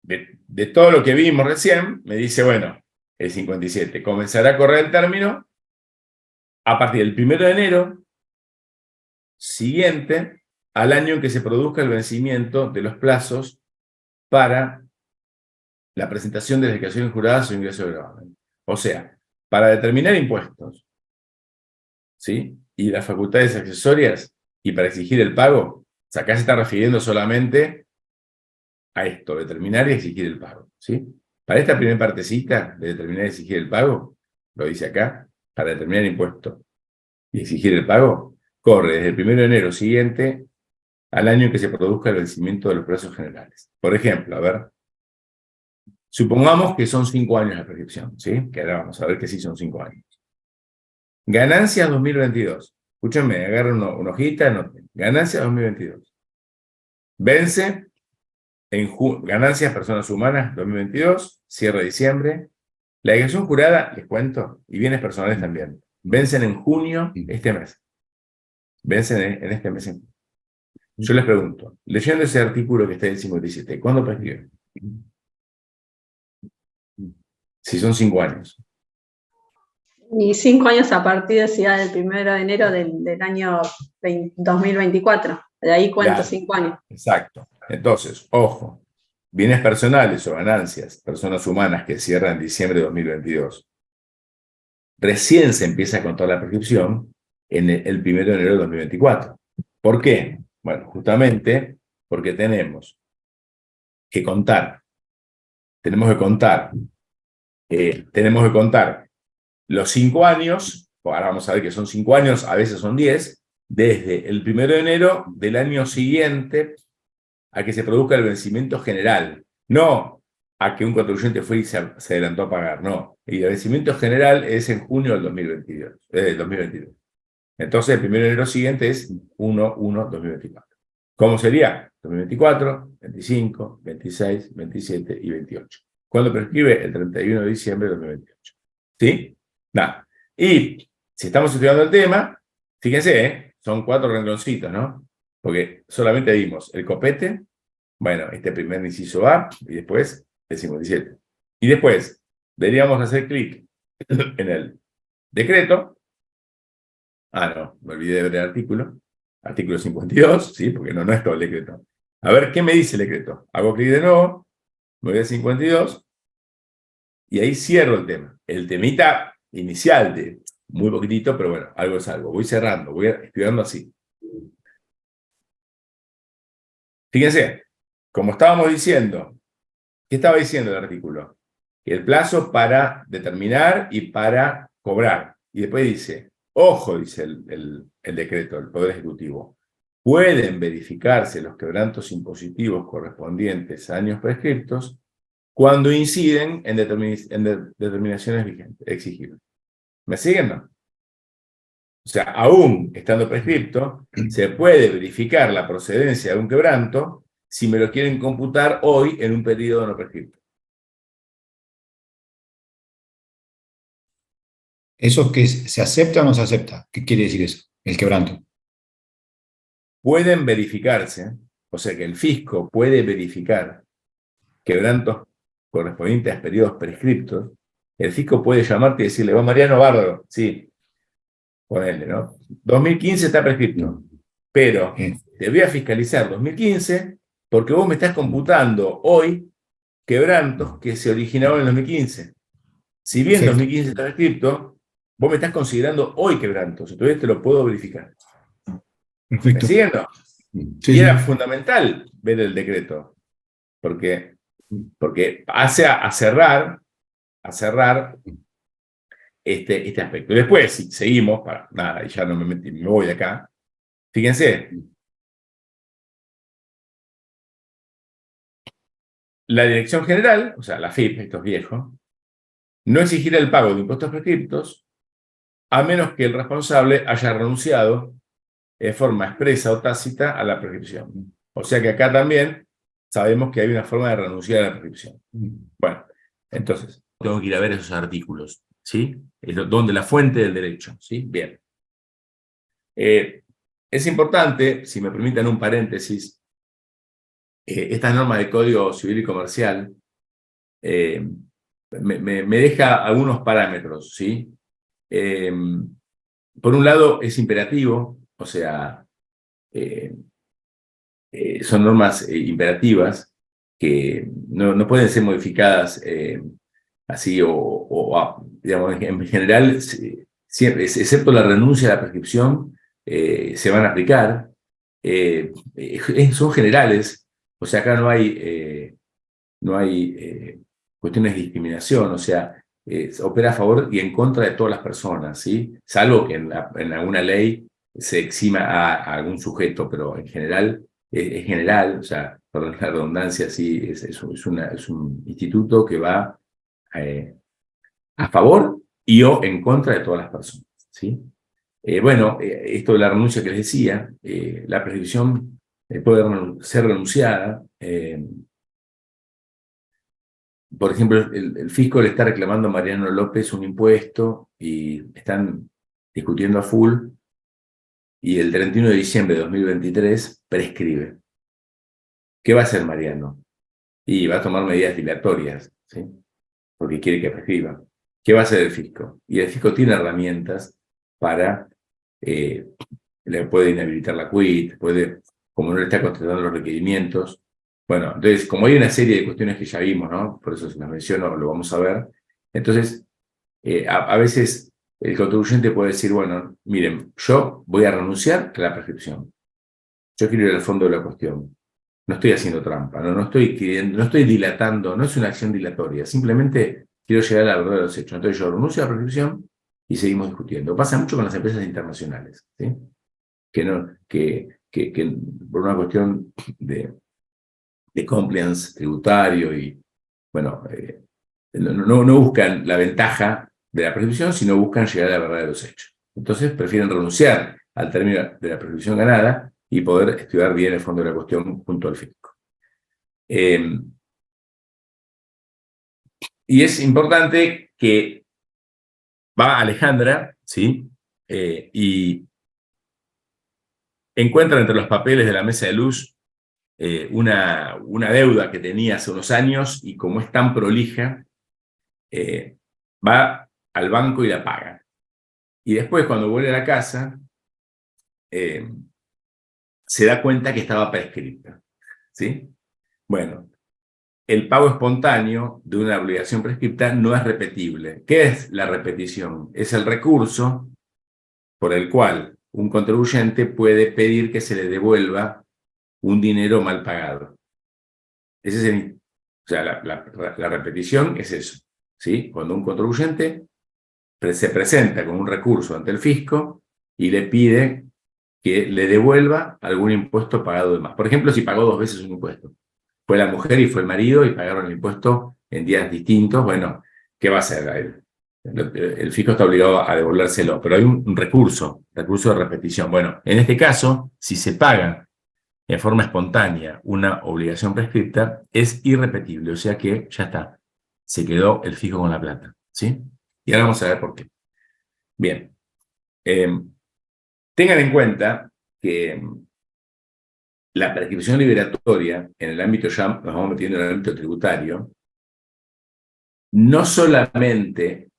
de todo lo que vimos recién, me dice, bueno, el 57, comenzará a correr el término a partir del 1 de enero siguiente al año en que se produzca el vencimiento de los plazos para la presentación de las declaraciones juradas o ingreso de gravamen. O sea, para determinar impuestos, ¿sí? Y las facultades accesorias y para exigir el pago, o sea, acá se está refiriendo solamente a esto, determinar y exigir el pago, ¿sí? Para esta primera partecita de determinar y exigir el pago, lo dice acá, para determinar impuestos y exigir el pago, corre desde el 1 de enero siguiente al año en que se produzca el vencimiento de los plazos generales. Por ejemplo, a ver, supongamos que son 5 años la prescripción, ¿sí? Que ahora vamos a ver que sí son 5 años. Ganancias 2022. Escúchenme, agarren una hojita, anoten. Ganancias 2022. Vence en ganancias personas humanas 2022, cierre de diciembre. La declaración jurada, les cuento, y bienes personales también, vencen en junio este mes. Vencen en este mes. Yo les pregunto, leyendo ese artículo que está en el 57, ¿cuándo prescribe? Si son 5 años. Y 5 años a partir del 1 de enero del año 2024. De ahí cuento Claro. 5 años. Exacto. Entonces, ojo, bienes personales o ganancias, personas humanas que cierran en diciembre de 2022, recién se empieza a contar la prescripción en el 1 de enero de 2024. ¿Por qué? Bueno, justamente porque tenemos que contar los 5 años, ahora vamos a ver que son 5 años, a veces son 10, desde el 1 de enero del año siguiente a que se produzca el vencimiento general, no a que un contribuyente fue y se adelantó a pagar, no. Y el vencimiento general es en junio del 2022. Entonces, el 1 de enero siguiente es 1/1/2024. ¿Cómo sería? 2024, 25, 26, 27 y 28. ¿Cuándo prescribe? El 31 de diciembre de 2028. ¿Sí? Nada. Y si estamos estudiando el tema, fíjense, son 4 rengloncitos, ¿no? Porque solamente vimos el copete, bueno, este primer inciso A, y después el 57. Y después deberíamos hacer clic en el decreto no, me olvidé de ver el artículo. Artículo 52, ¿sí? Porque no es todo el decreto. A ver, ¿qué me dice el decreto? Hago clic de nuevo, me voy a 52, y ahí cierro el tema. El temita inicial de muy poquitito, pero bueno, algo es algo. Voy cerrando, voy estudiando así. Fíjense, como estábamos diciendo, ¿qué estaba diciendo el artículo? Que el plazo para determinar y para cobrar. Y después dice, ojo, dice el decreto del Poder Ejecutivo, pueden verificarse los quebrantos impositivos correspondientes a años prescriptos cuando inciden en determinaciones vigentes, exigibles. ¿Me siguen, no? O sea, aún estando prescripto, se puede verificar la procedencia de un quebranto si me lo quieren computar hoy en un periodo no prescripto. ¿Eso que se acepta o no se acepta? ¿Qué quiere decir eso? El quebranto. Pueden verificarse, o sea que el fisco puede verificar quebrantos correspondientes a periodos prescriptos. El fisco puede llamarte y decirle, va Mariano Bárbaro, sí, ponele, ¿no? 2015 está prescripto, pero te voy a fiscalizar 2015 porque vos me estás computando hoy quebrantos que se originaron en 2015. Si bien Perfecto. 2015 está prescripto, vos me estás considerando hoy quebrantos, entonces te lo puedo verificar. ¿Me Perfecto. siguen, no? Sí, Y era sí. fundamental ver el decreto, porque hace a cerrar este aspecto. Y después, si seguimos, para nada, y ya no me voy de acá, fíjense, la Dirección General, o sea, la FIP, esto es viejo, no exigirá el pago de impuestos prescriptos a menos que el responsable haya renunciado de forma expresa o tácita a la prescripción. O sea que acá también sabemos que hay una forma de renunciar a la prescripción. Bueno, entonces, tengo que ir a ver esos artículos, ¿sí? Es donde la fuente del derecho, ¿sí? Bien. Es importante, si me permiten un paréntesis, esta norma de Código Civil y Comercial me deja algunos parámetros, ¿sí? Por un lado, es imperativo, o sea, son normas imperativas que no pueden ser modificadas así digamos, en general, siempre, excepto la renuncia a la prescripción, se van a aplicar. Son generales, o sea, acá no hay cuestiones de discriminación, o sea, opera a favor y en contra de todas las personas, ¿sí? Salvo que en alguna ley se exima a algún sujeto, pero en general, es general, o sea, perdón la redundancia, sí, es un instituto que va a favor y o en contra de todas las personas, ¿sí? Bueno, esto de la renuncia que les decía, la prescripción puede ser renunciada. Por ejemplo, el fisco le está reclamando a Mariano López un impuesto y están discutiendo a full y el 31 de diciembre de 2023 prescribe. ¿Qué va a hacer Mariano? Y va a tomar medidas dilatorias, ¿sí? Porque quiere que prescriba. ¿Qué va a hacer el fisco? Y el fisco tiene herramientas para, le puede inhabilitar la quit, como no le está contestando los requerimientos. Bueno, entonces, como hay una serie de cuestiones que ya vimos, ¿no? Por eso se las menciono, lo vamos a ver. Entonces, a veces el contribuyente puede decir, bueno, miren, yo voy a renunciar a la prescripción. Yo quiero ir al fondo de la cuestión. No estoy haciendo trampa, no estoy dilatando, no es una acción dilatoria, simplemente quiero llegar a la verdad de los hechos. Entonces yo renuncio a la prescripción y seguimos discutiendo. Pasa mucho con las empresas internacionales, ¿sí? Que por una cuestión de compliance tributario y, bueno, no buscan la ventaja de la prescripción, sino buscan llegar a la verdad de los hechos. Entonces prefieren renunciar al término de la prescripción ganada y poder estudiar bien el fondo de la cuestión junto al fisco. Y es importante que va Alejandra, ¿sí? Y encuentra entre los papeles de la mesa de luz una deuda que tenía hace unos años y como es tan prolija, va al banco y la paga. Y después, cuando vuelve a la casa, se da cuenta que estaba prescripta, ¿sí? Bueno, el pago espontáneo de una obligación prescripta no es repetible. ¿Qué es la repetición? Es el recurso por el cual un contribuyente puede pedir que se le devuelva un dinero mal pagado. Ese es o sea, la repetición es eso, ¿sí? Cuando un contribuyente se presenta con un recurso ante el fisco y le pide que le devuelva algún impuesto pagado de más. Por ejemplo, si pagó 2 veces un impuesto. Fue la mujer y fue el marido y pagaron el impuesto en días distintos. Bueno, ¿qué va a hacer? El fisco está obligado a devolvérselo, pero hay un recurso de repetición. Bueno, en este caso, si se paga en forma espontánea una obligación prescripta, es irrepetible, o sea que ya está, se quedó el fisco con la plata, ¿sí? Y ahora vamos a ver por qué. Bien, tengan en cuenta que la prescripción liberatoria en el ámbito, ya nos vamos metiendo en el ámbito tributario, no solamente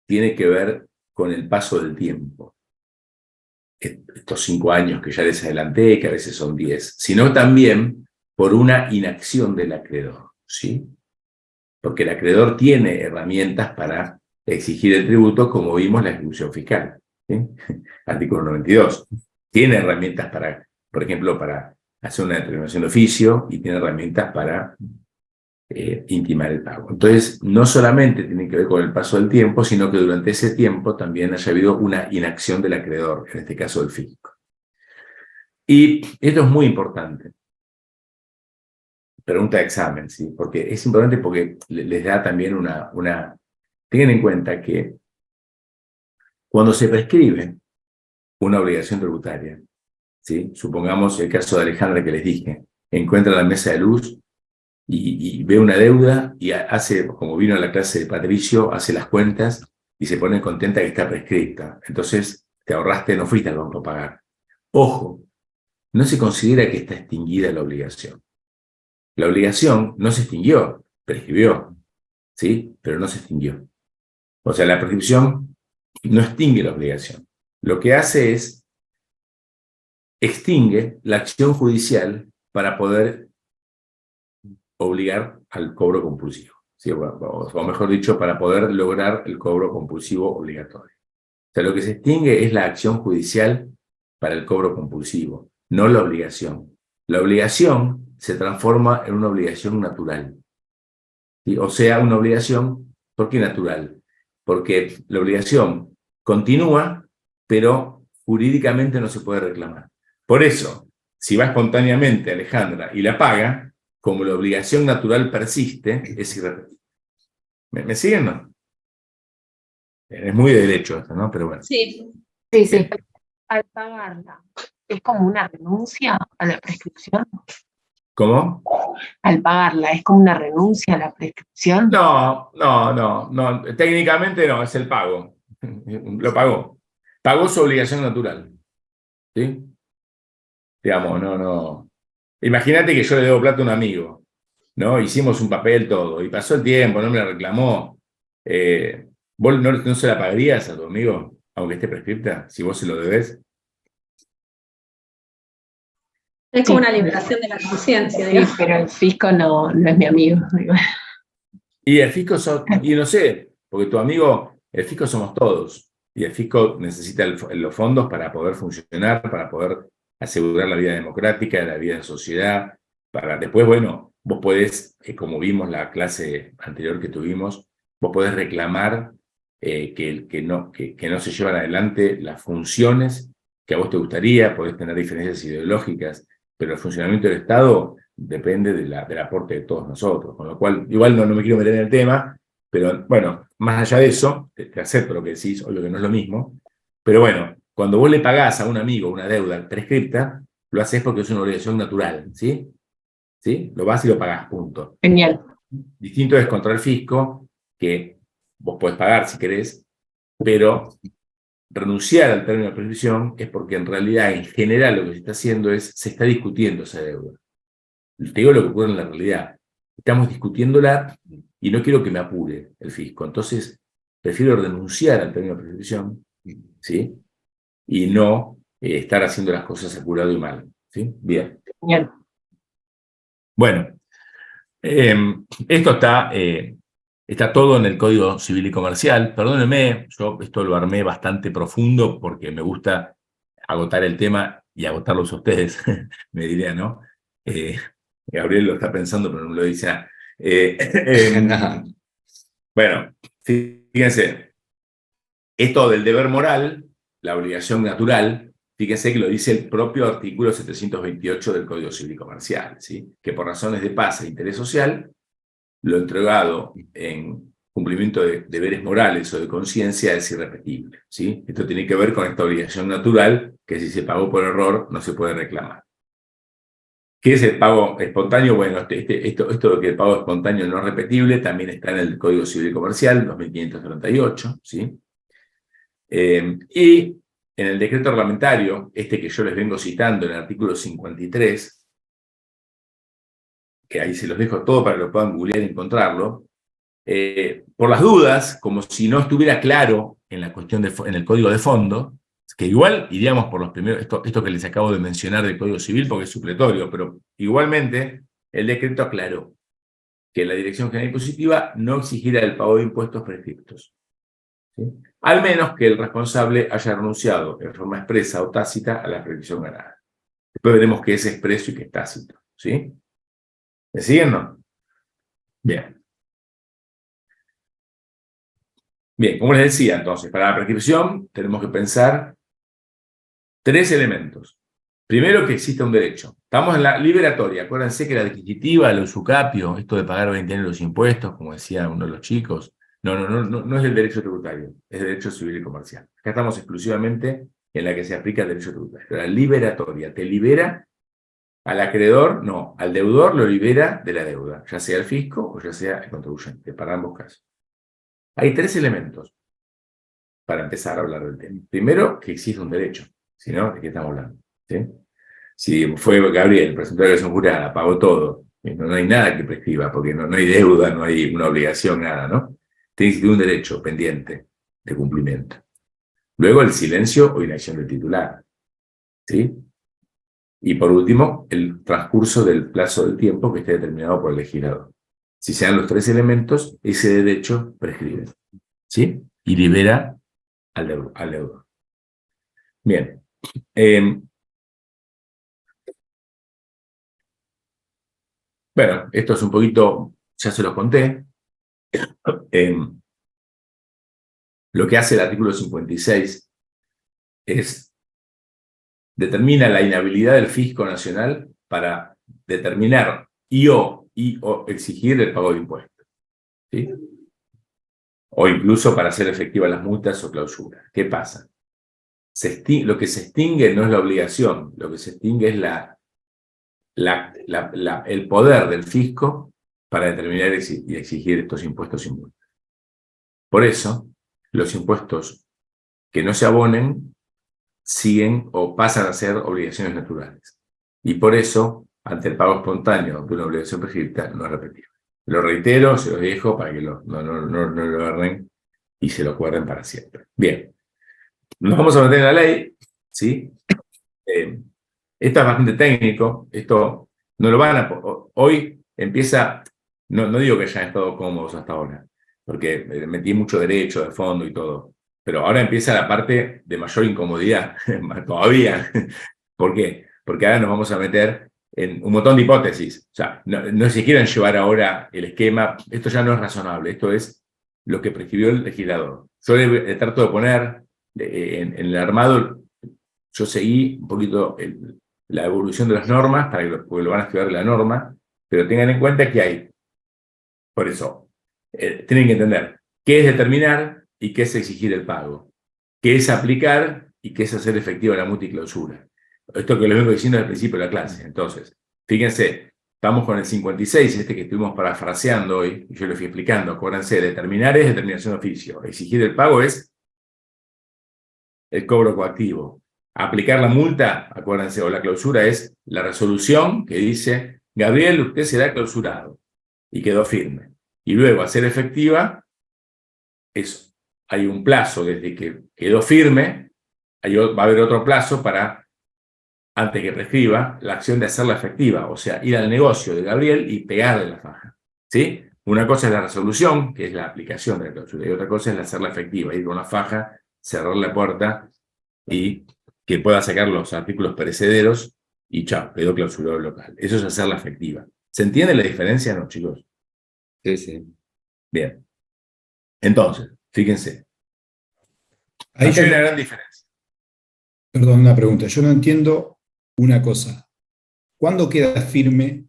tiene que ver con el paso del tiempo, estos 5 años que ya les adelanté, que a veces son 10, sino también por una inacción del acreedor, ¿sí? Porque el acreedor tiene herramientas para exigir el tributo, como vimos la ejecución fiscal, ¿sí? Artículo 92. Tiene herramientas para, por ejemplo, para hacer una determinación de oficio y tiene herramientas para intimar el pago. Entonces, no solamente tiene que ver con el paso del tiempo, sino que durante ese tiempo también haya habido una inacción del acreedor, en este caso del fisco. Y esto es muy importante. Pregunta de examen, ¿sí? Porque es importante porque les da también una... Tengan en cuenta que cuando se prescribe una obligación tributaria, ¿sí? Supongamos el caso de Alejandra que les dije, encuentra la mesa de luz y ve una deuda y hace, como vino a la clase de Patricio, hace las cuentas y se pone contenta que está prescripta. Entonces te ahorraste, no fuiste al banco a pagar. Ojo, no se considera que está extinguida la obligación. La obligación no se extinguió, prescribió, ¿sí? Pero no se extinguió. O sea, la prescripción no extingue la obligación. Lo que hace es extingue la acción judicial para poder obligar al cobro compulsivo, ¿sí? O mejor dicho, para poder lograr el cobro compulsivo obligatorio. O sea, lo que se extingue es la acción judicial para el cobro compulsivo, no la obligación. La obligación se transforma en una obligación natural, ¿sí? O sea, una obligación, ¿por qué natural? Porque la obligación continúa, pero jurídicamente no se puede reclamar. Por eso, si va espontáneamente Alejandra y la paga, como la obligación natural persiste, es irrepetible. ¿Me siguen, no? Es muy de derecho esto, ¿no? Pero bueno. Sí. Sí, sí. Al pagarla, ¿es como una renuncia a la prescripción? ¿Cómo? Al pagarla, ¿es como una renuncia a la prescripción? No. Técnicamente no, es el pago. Lo pagó. Pagó su obligación natural. ¿Sí? Digamos, no. Imagínate que yo le debo plata a un amigo, ¿no? Hicimos un papel todo, y pasó el tiempo, no me la reclamó. ¿Vos no se la pagarías a tu amigo, aunque esté prescripta, si vos se lo debés? Es como Sí. una liberación de la conciencia, Sí, digamos. pero el fisco no es mi amigo. Y el fisco, y no sé, porque tu amigo, el fisco somos todos, y el fisco necesita los fondos para poder funcionar, para poder asegurar la vida democrática, la vida en sociedad, para después, bueno, vos podés, como vimos la clase anterior que tuvimos, vos podés reclamar que no se llevan adelante las funciones que a vos te gustaría, podés tener diferencias ideológicas, pero el funcionamiento del Estado depende del aporte de todos nosotros, con lo cual, igual no me quiero meter en el tema, pero bueno, más allá de eso, te acepto lo que decís, obvio que no es lo mismo, pero bueno, cuando vos le pagás a un amigo una deuda prescripta, lo haces porque es una obligación natural, ¿sí? ¿Sí? Lo vas y lo pagás, punto. Genial. Distinto es contra el fisco, que vos podés pagar si querés, pero renunciar al término de prescripción es porque en realidad, en general, lo que se está haciendo es, se está discutiendo esa deuda. Te digo lo que ocurre en la realidad. Estamos discutiéndola y no quiero que me apure el fisco. Entonces, prefiero renunciar al término de prescripción ¿sí? Y no estar haciendo las cosas apurado y mal, ¿sí? Bien. Bien. Bueno, esto está todo en el Código Civil y Comercial. Perdónenme, yo esto lo armé bastante profundo porque me gusta agotar el tema y agotarlos a ustedes, me diría, ¿no? Gabriel lo está pensando, pero no lo dice. No, Bueno, fíjense, esto del deber moral, la obligación natural, fíjense que lo dice el propio artículo 728 del Código Civil y Comercial, ¿sí? Que por razones de paz e interés social, lo entregado en cumplimiento de deberes morales o de conciencia es irrepetible, ¿sí? Esto tiene que ver con esta obligación natural que si se pagó por error no se puede reclamar. ¿Qué es el pago espontáneo? Bueno, esto de que el pago espontáneo no es repetible también está en el Código Civil y Comercial, 2538, ¿sí? Y en el decreto reglamentario, que yo les vengo citando en el artículo 53, que ahí se los dejo todo para que lo puedan googlear y encontrarlo, por las dudas, como si no estuviera claro en la cuestión en el código de fondo, que igual iríamos por los primeros, esto que les acabo de mencionar del Código Civil porque es supletorio, pero igualmente el decreto aclaró que la Dirección General Impositiva no exigirá el pago de impuestos prescriptos, ¿sí? Al menos que el responsable haya renunciado en forma expresa o tácita a la prescripción ganada. Después veremos qué es expreso y qué es tácito, ¿sí? ¿Me siguen, no? Bien. Bien, como les decía, entonces, para la prescripción tenemos que pensar 3 elementos. Primero, que exista un derecho. Estamos en la liberatoria. Acuérdense que la adquisitiva, el usucapio, esto de pagar 20 años los impuestos, como decía uno de los chicos, no es el derecho tributario, es el derecho civil y comercial. Acá estamos exclusivamente en la que se aplica el derecho tributario. La liberatoria te libera al acreedor, no, al deudor lo libera de la deuda, ya sea el fisco o ya sea el contribuyente, para ambos casos. Hay 3 elementos para empezar a hablar del tema. Primero, que existe un derecho, si no, ¿de qué estamos hablando? ¿Sí? Si fue Gabriel, presentó la declaración jurada, pagó todo, no hay nada que prescriba, porque no hay deuda, no hay una obligación, nada, ¿no? Tiene que existir un derecho pendiente de cumplimiento. Luego, el silencio o inacción del titular, ¿sí? Y por último, el transcurso del plazo del tiempo que esté determinado por el legislador. Si se dan los 3 elementos, ese derecho prescribe, ¿sí? Y libera al deudor. Bien. Bueno, esto es un poquito, ya se los conté. Lo que hace el artículo 56 es determina la inhabilidad del fisco nacional para determinar y o exigir el pago de impuestos, ¿sí? O incluso para hacer efectivas las multas o clausuras. ¿Qué pasa? Lo que se extingue no es la obligación, lo que se extingue es el poder del fisco para determinar y exigir estos impuestos y multas. Por eso, los impuestos que no se abonen siguen o pasan a ser obligaciones naturales. Y por eso, ante el pago espontáneo de una obligación prescripta, no es repetible. Lo reitero, se los dejo para que no lo agarren y se lo acuerden para siempre. Bien, nos vamos a meter en la ley, ¿sí? Esto es bastante técnico, esto no lo van a... Hoy empieza, no digo que hayan estado cómodos hasta ahora, porque metí mucho derecho de fondo y todo, pero ahora empieza la parte de mayor incomodidad, todavía. ¿Por qué? Porque ahora nos vamos a meter en un montón de hipótesis. O sea, no se quieren llevar ahora el esquema, esto ya no es razonable, esto es lo que prescribió el legislador. Yo le trato de poner en el armado, yo seguí un poquito la evolución de las normas, porque lo van a estudiar la norma, pero tengan en cuenta que hay, por eso, tienen que entender qué es determinar y qué es exigir el pago, qué es aplicar y qué es hacer efectiva la multiclausura. Esto que les vengo diciendo al principio de la clase. Entonces, fíjense, estamos con el 56, que estuvimos parafraseando hoy, y yo lo fui explicando. Acuérdense, determinar es determinación de oficio, exigir el pago es el cobro coactivo. Aplicar la multa, acuérdense, o la clausura es la resolución que dice, Gabriel, usted será clausurado, y quedó firme. Y luego hacer efectiva es hay un plazo desde que quedó firme, va a haber otro plazo para, antes que prescriba, la acción de hacerla efectiva, o sea, ir al negocio de Gabriel y pegarle la faja, ¿sí? Una cosa es la resolución, que es la aplicación de la clausura, y otra cosa es hacerla efectiva, ir con la faja, cerrar la puerta y que pueda sacar los artículos perecederos y chao, quedó clausurado el local. Eso es hacerla efectiva. ¿Se entiende la diferencia, no, chicos? Sí, sí. Bien. Entonces, fíjense. Ahí Acá yo hay una no- gran diferencia. Perdón, una pregunta. Yo no entiendo una cosa. ¿Cuándo queda firme?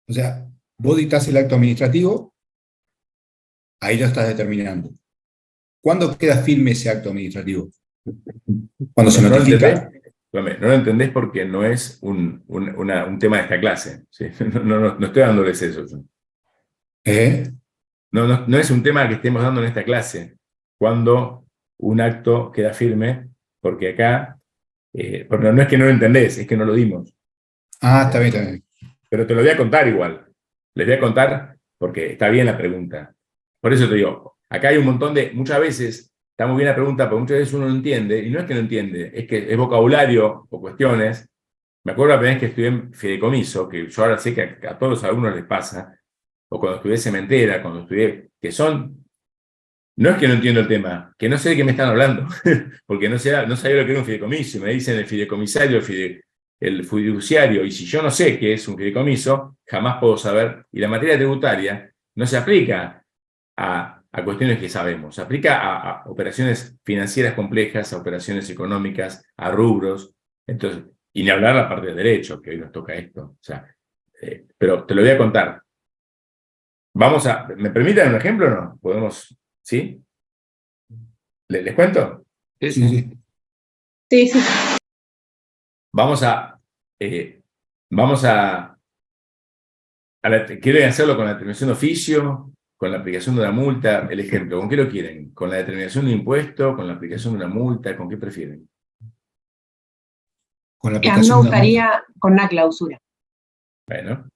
O sea, vos dictás el acto administrativo, ahí lo estás determinando. ¿Cuándo queda firme ese acto administrativo? ¿Cuando se No lo notifica? entendés, no lo entendés porque no es un tema de esta clase, ¿sí? No estoy dándoles eso. ¿Eh? No es un tema que estemos dando en esta clase, cuando un acto queda firme, porque acá, porque no es que no lo entendés, es que no lo dimos. Ah, está bien, está bien. Pero te lo voy a contar igual. Les voy a contar porque está bien la pregunta. Por eso te digo, acá hay un montón de, muchas veces, está muy bien la pregunta, pero muchas veces uno no entiende, y no es que no entiende, es que es vocabulario o cuestiones. Me acuerdo la primera vez que estudié en fideicomiso, que yo ahora sé que a todos los alumnos les pasa, o cuando estudié cementera, cuando estudié, que son, no es que no entiendo el tema, que no sé de qué me están hablando, porque no sabía lo que era un fideicomiso, y me dicen el fideicomisario, el fiduciario, y si yo no sé qué es un fideicomiso, jamás puedo saber, y la materia tributaria no se aplica a cuestiones que sabemos, se aplica a operaciones financieras complejas, a operaciones económicas, a rubros, entonces, y ni hablar la parte de derecho, que hoy nos toca esto, o sea, pero te lo voy a contar. ¿Me permiten un ejemplo o no? ¿Podemos? ¿Sí? ¿Les cuento? Sí, Sí, sí. sí. Sí, sí. Vamos a ¿quieren hacerlo con la determinación de oficio, con la aplicación de una multa? El ejemplo, ¿con qué lo quieren? ¿Con la determinación de un impuesto, con la aplicación de una multa? ¿Con qué prefieren? Con la A mí me aplicación de la multa. gustaría con una clausura. Bueno,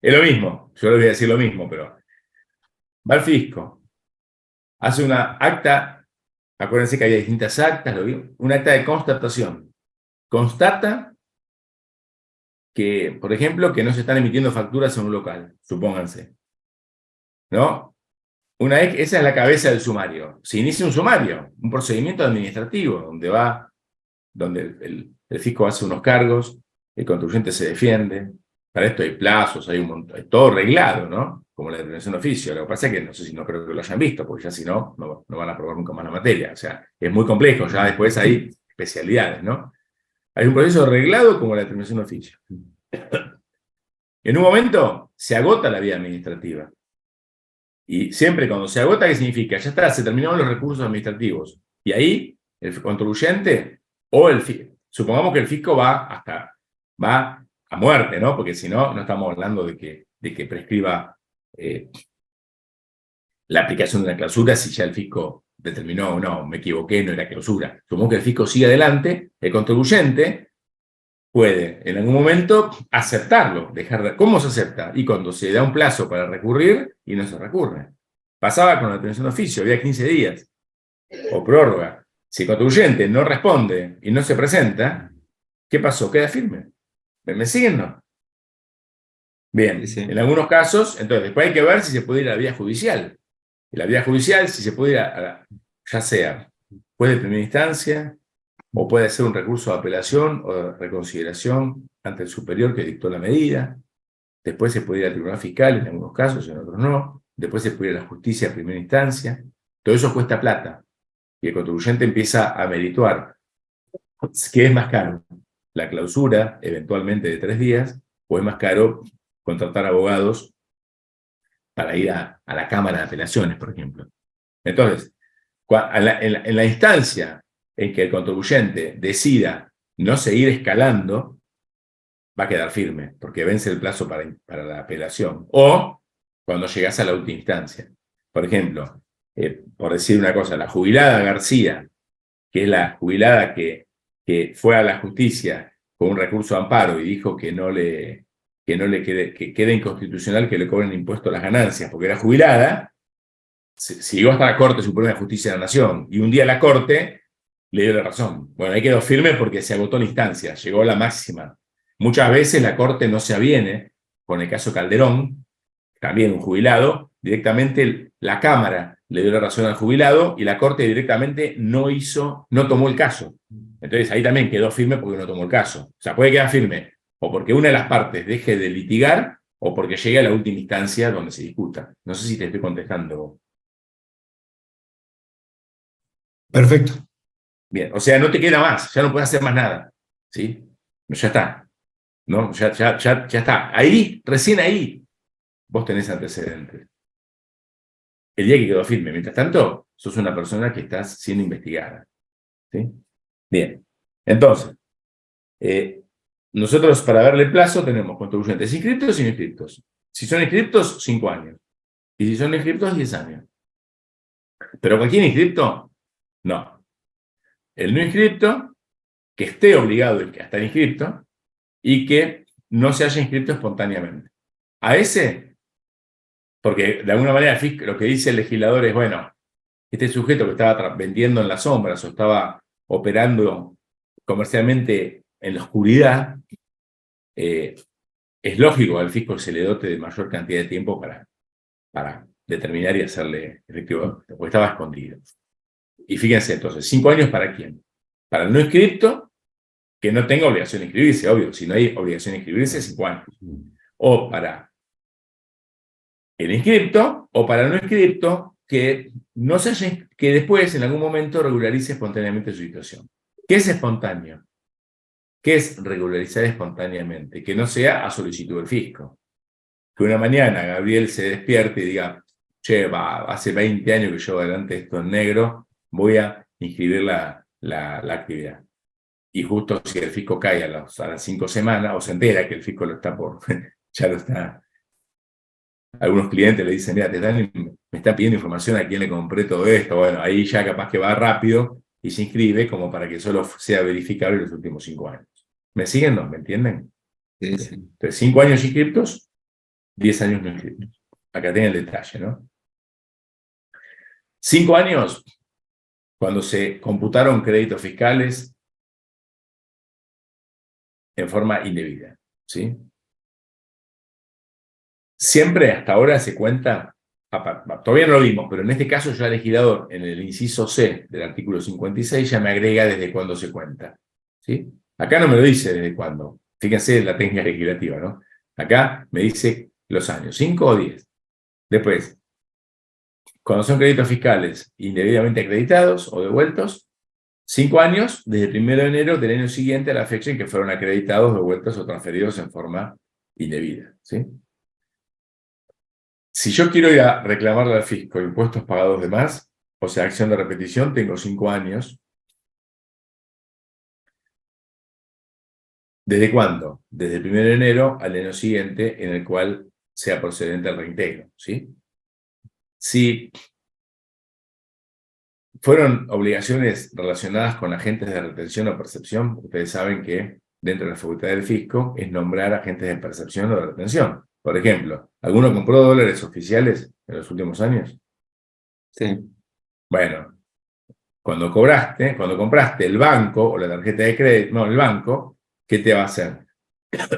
es lo mismo, yo les voy a decir lo mismo, pero va el fisco, hace una acta, acuérdense que hay distintas actas, un acta de constatación. Constata que, por ejemplo, que no se están emitiendo facturas en un local, supónganse, ¿no? Una vez, esa es la cabeza del sumario. Se inicia un sumario, un procedimiento administrativo, donde el fisco hace unos cargos, el contribuyente se defiende. Para esto hay plazos, hay un montón, hay todo reglado, ¿no? Como la determinación de oficio. Lo que pasa es que no creo que lo hayan visto, porque ya si no van a aprobar nunca más la materia. O sea, es muy complejo, ya después hay especialidades, ¿no? Hay un proceso reglado como la determinación de oficio. En un momento se agota la vía administrativa. Y siempre cuando se agota, ¿qué significa? Ya está, se terminaron los recursos administrativos. Y ahí el contribuyente o supongamos que el fisco va a muerte, ¿no? Porque si no, no estamos hablando de que prescriba la aplicación de una clausura si ya el fisco determinó, no, me equivoqué, no era clausura. Supongamos que el fisco sigue adelante, el contribuyente puede en algún momento aceptarlo, ¿cómo se acepta? Y cuando se da un plazo para recurrir y no se recurre. Pasaba con la determinación de oficio, había 15 días, o prórroga. Si el contribuyente no responde y no se presenta, ¿qué pasó? Queda firme. ¿Me siguen o no? Bien, Sí, sí. en algunos casos, entonces después hay que ver si se puede ir a la vía judicial. Y la vía judicial, si se puede ir ya sea, puede de primera instancia, o puede ser un recurso de apelación o de reconsideración ante el superior que dictó la medida. Después se puede ir al tribunal fiscal en algunos casos, en otros no. Después se puede ir a la justicia de primera instancia. Todo eso cuesta plata. Y el contribuyente empieza a merituar. ¿Qué es más caro? La clausura, eventualmente de 3 días, o es más caro contratar abogados para ir a la Cámara de Apelaciones, por ejemplo. Entonces, en la instancia en que el contribuyente decida no seguir escalando, va a quedar firme, porque vence el plazo para la apelación. O cuando llegas a la última instancia. Por ejemplo, por decir una cosa, la jubilada García, que es la jubilada que fue a la justicia con un recurso de amparo y dijo que queda inconstitucional que le cobren impuesto a las ganancias porque era jubilada, si llegó hasta la Corte Suprema de Justicia de la Nación y un día la Corte le dio la razón. Bueno, ahí quedó firme porque se agotó la instancia, llegó a la máxima. Muchas veces la Corte no se aviene, con el caso Calderón, también un jubilado, directamente la Cámara le dio la razón al jubilado y la Corte directamente no tomó el caso. Entonces ahí también quedó firme porque no tomó el caso. O sea, puede quedar firme o porque una de las partes deje de litigar o porque llegue a la última instancia donde se discuta. No sé si te estoy contestando. Perfecto. Bien, o sea, no te queda más, ya no puedes hacer más nada. ¿Sí? Ya está. ¿No? Ya está. Ahí, recién ahí, vos tenés antecedentes. El día que quedó firme. Mientras tanto, sos una persona que estás siendo investigada. ¿Sí? Bien. Entonces, nosotros para darle plazo tenemos contribuyentes inscriptos y no inscriptos. Si son inscriptos, 5 años. Y si son inscriptos, 10 años. ¿Pero cualquier inscripto? No. El no inscripto, que esté obligado a estar inscripto y que no se haya inscrito espontáneamente. A ese, porque de alguna manera lo que dice el legislador es, bueno, este sujeto que estaba vendiendo en las sombras o estaba operando comercialmente en la oscuridad, es lógico que al fisco se le dote de mayor cantidad de tiempo para determinar y hacerle efectivo, porque estaba escondido. Y fíjense entonces, 5 años ¿para quién? Para el no inscripto, que no tenga obligación de inscribirse, obvio, si no hay obligación de inscribirse, 5 años. O para el inscripto, o para el no inscripto, que después, en algún momento, regularice espontáneamente su situación. ¿Qué es espontáneo? ¿Qué es regularizar espontáneamente? Que no sea a solicitud del fisco. Que una mañana Gabriel se despierte y diga, che, hace 20 años que llevo adelante esto en negro, voy a inscribir la actividad. Y justo si el fisco cae a las 5 semanas, o se entera que el fisco ya lo está. Algunos clientes le dicen, mira, me está pidiendo información a quién le compré todo esto. Bueno, ahí ya capaz que va rápido y se inscribe como para que solo sea verificable los últimos 5 años. ¿Me siguen? ¿No? ¿Me entienden? Sí, sí. Entonces, 5 años inscriptos, 10 años no inscriptos. Acá tienen el detalle, ¿no? 5 años, cuando se computaron créditos fiscales en forma indebida, ¿sí? Siempre hasta ahora se cuenta, todavía no lo vimos, pero en este caso ya el legislador, en el inciso C del artículo 56, ya me agrega desde cuándo se cuenta, ¿sí? Acá no me lo dice desde cuándo. Fíjense la técnica legislativa, ¿no? Acá me dice los años, 5 o 10. Después, cuando son créditos fiscales indebidamente acreditados o devueltos, 5 años desde el 1 de enero del año siguiente a la fecha en que fueron acreditados, devueltos o transferidos en forma indebida, ¿sí? Si yo quiero ir a reclamarle al fisco impuestos pagados de más, o sea, acción de repetición, tengo 5 años. ¿Desde cuándo? Desde el 1 de enero al año siguiente en el cual sea procedente al reintegro, ¿sí? Si fueron obligaciones relacionadas con agentes de retención o percepción, ustedes saben que dentro de la facultad del fisco es nombrar agentes de percepción o de retención. Por ejemplo, ¿alguno compró dólares oficiales en los últimos años? Sí. Bueno, cuando compraste el banco o la tarjeta de crédito, no, el banco, ¿qué te va a hacer?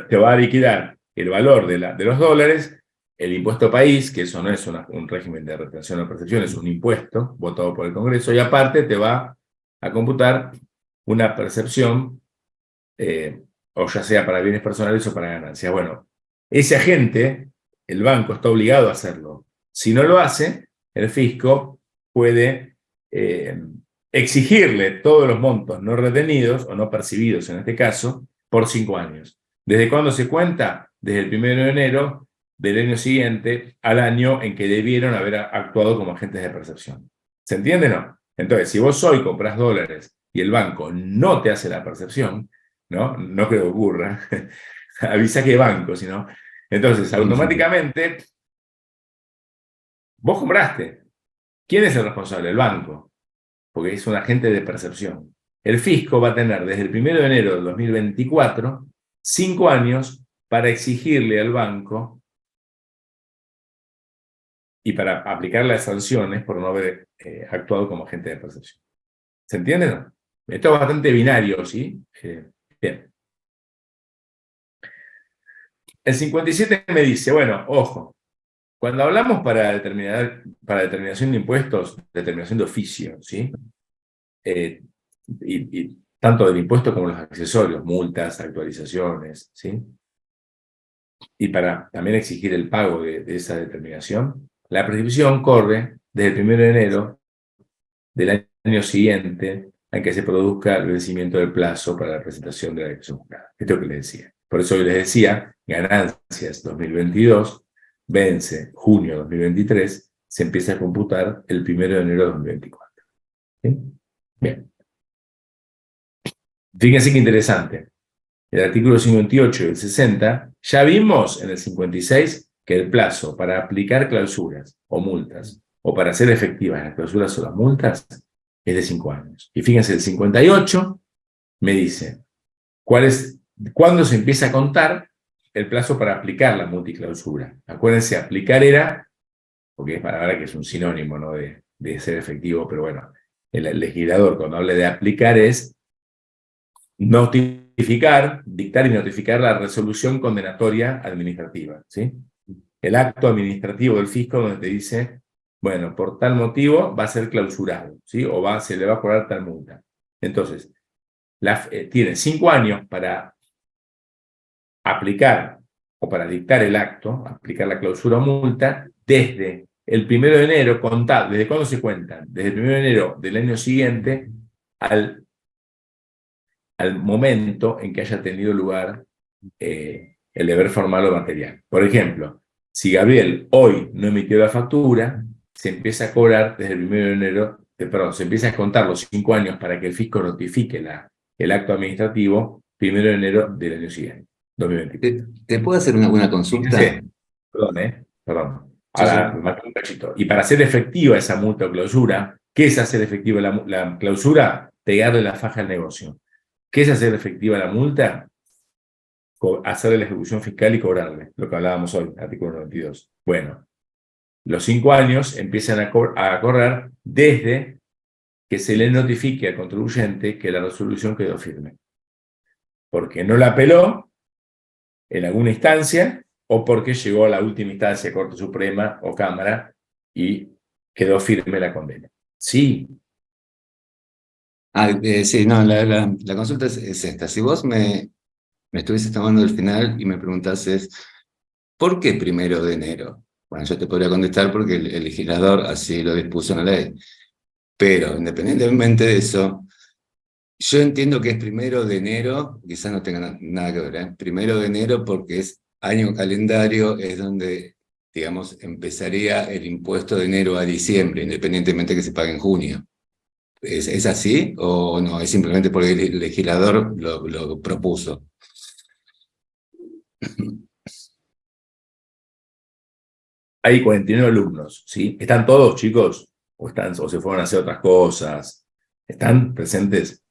Te va a liquidar el valor de los dólares, el impuesto país, que eso no es un régimen de retención o percepción, es un impuesto votado por el Congreso, y aparte te va a computar una percepción, o ya sea para bienes personales o para ganancias. Bueno, ese agente, el banco está obligado a hacerlo. Si no lo hace, el fisco puede exigirle todos los montos no retenidos, o no percibidos en este caso, por 5 años. ¿Desde cuándo se cuenta? Desde el 1 de enero del año siguiente al año en que debieron haber actuado como agentes de percepción. ¿Se entiende o no? Entonces, si vos hoy compras dólares y el banco no te hace la percepción, no creo que ocurra, avisa que banco, sino. Entonces, automáticamente, vos compraste. ¿Quién es el responsable? El banco, porque es un agente de percepción. El fisco va a tener desde el 1 de enero del 2024 5 años para exigirle al banco y para aplicar las sanciones por no haber actuado como agente de percepción. ¿Se entiende? ¿No? Esto es bastante binario, ¿sí? Bien. El 57 me dice, bueno, ojo, cuando hablamos para determinación de impuestos, determinación de oficio, ¿sí? Y tanto del impuesto como los accesorios, multas, actualizaciones, ¿sí? Y para también exigir el pago de esa determinación, la prescripción corre desde el 1 de enero del año siguiente a que se produzca el vencimiento del plazo para la presentación de la declaración jurada. Esto que les decía. Por eso yo les decía, ganancias 2022, vence junio 2023, se empieza a computar el 1 de enero de 2024. ¿Sí? Bien. Fíjense qué interesante. El artículo 58 y el 60, ya vimos en el 56 que el plazo para aplicar clausuras o multas, o para hacer efectivas las clausuras o las multas, es de 5 años. Y fíjense, el 58 me dice, ¿cuándo se empieza a contar el plazo para aplicar la multiclausura? Acuérdense, aplicar era, porque es palabra que es un sinónimo, ¿no? de ser efectivo, pero bueno, el legislador cuando habla de aplicar es notificar, dictar y notificar la resolución condenatoria administrativa, ¿sí? El acto administrativo del fisco donde te dice, bueno, por tal motivo va a ser clausurado, ¿sí? O se le va a cobrar tal multa. Entonces, tiene 5 años para aplicar o para dictar el acto, aplicar la clausura o multa, desde el 1 de enero, ¿desde cuándo se cuentan? Desde el 1 de enero del año siguiente al momento en que haya tenido lugar el deber formal o material. Por ejemplo, si Gabriel hoy no emitió la factura, se empieza a cobrar desde el 1 de enero, se empieza a contar los 5 años para que el fisco notifique el acto administrativo 1 de enero del año siguiente, 2024. ¿Te puedo hacer una consulta? Fíjense, perdón. Sí, Ahora sí. me maté un cachito. Y para hacer efectiva esa multa o clausura, ¿qué es hacer efectiva la clausura? Pegarle la faja al negocio. ¿Qué es hacer efectiva la multa? Hacerle la ejecución fiscal y cobrarle, lo que hablábamos hoy, artículo 92. Bueno, los 5 años empiezan a correr desde que se le notifique al contribuyente que la resolución quedó firme. Porque no la apeló en alguna instancia o porque llegó a la última instancia, Corte Suprema o Cámara, y quedó firme la condena. Sí. Sí, no, la consulta es esta. Si vos me estuvieses tomando el final y me preguntases, ¿por qué 1 de enero? Bueno, yo te podría contestar porque el legislador así lo dispuso en la ley. Pero, independientemente de eso, yo entiendo que es 1 de enero, quizás no tenga nada que ver, ¿eh? 1 de enero porque es año calendario, es donde, digamos, empezaría el impuesto de enero a diciembre, independientemente que se pague en junio. ¿Es así o no? Es simplemente porque el legislador lo propuso. Hay 49 alumnos, ¿sí? ¿Están todos, chicos? ¿O se fueron a hacer otras cosas? ¿Están presentes?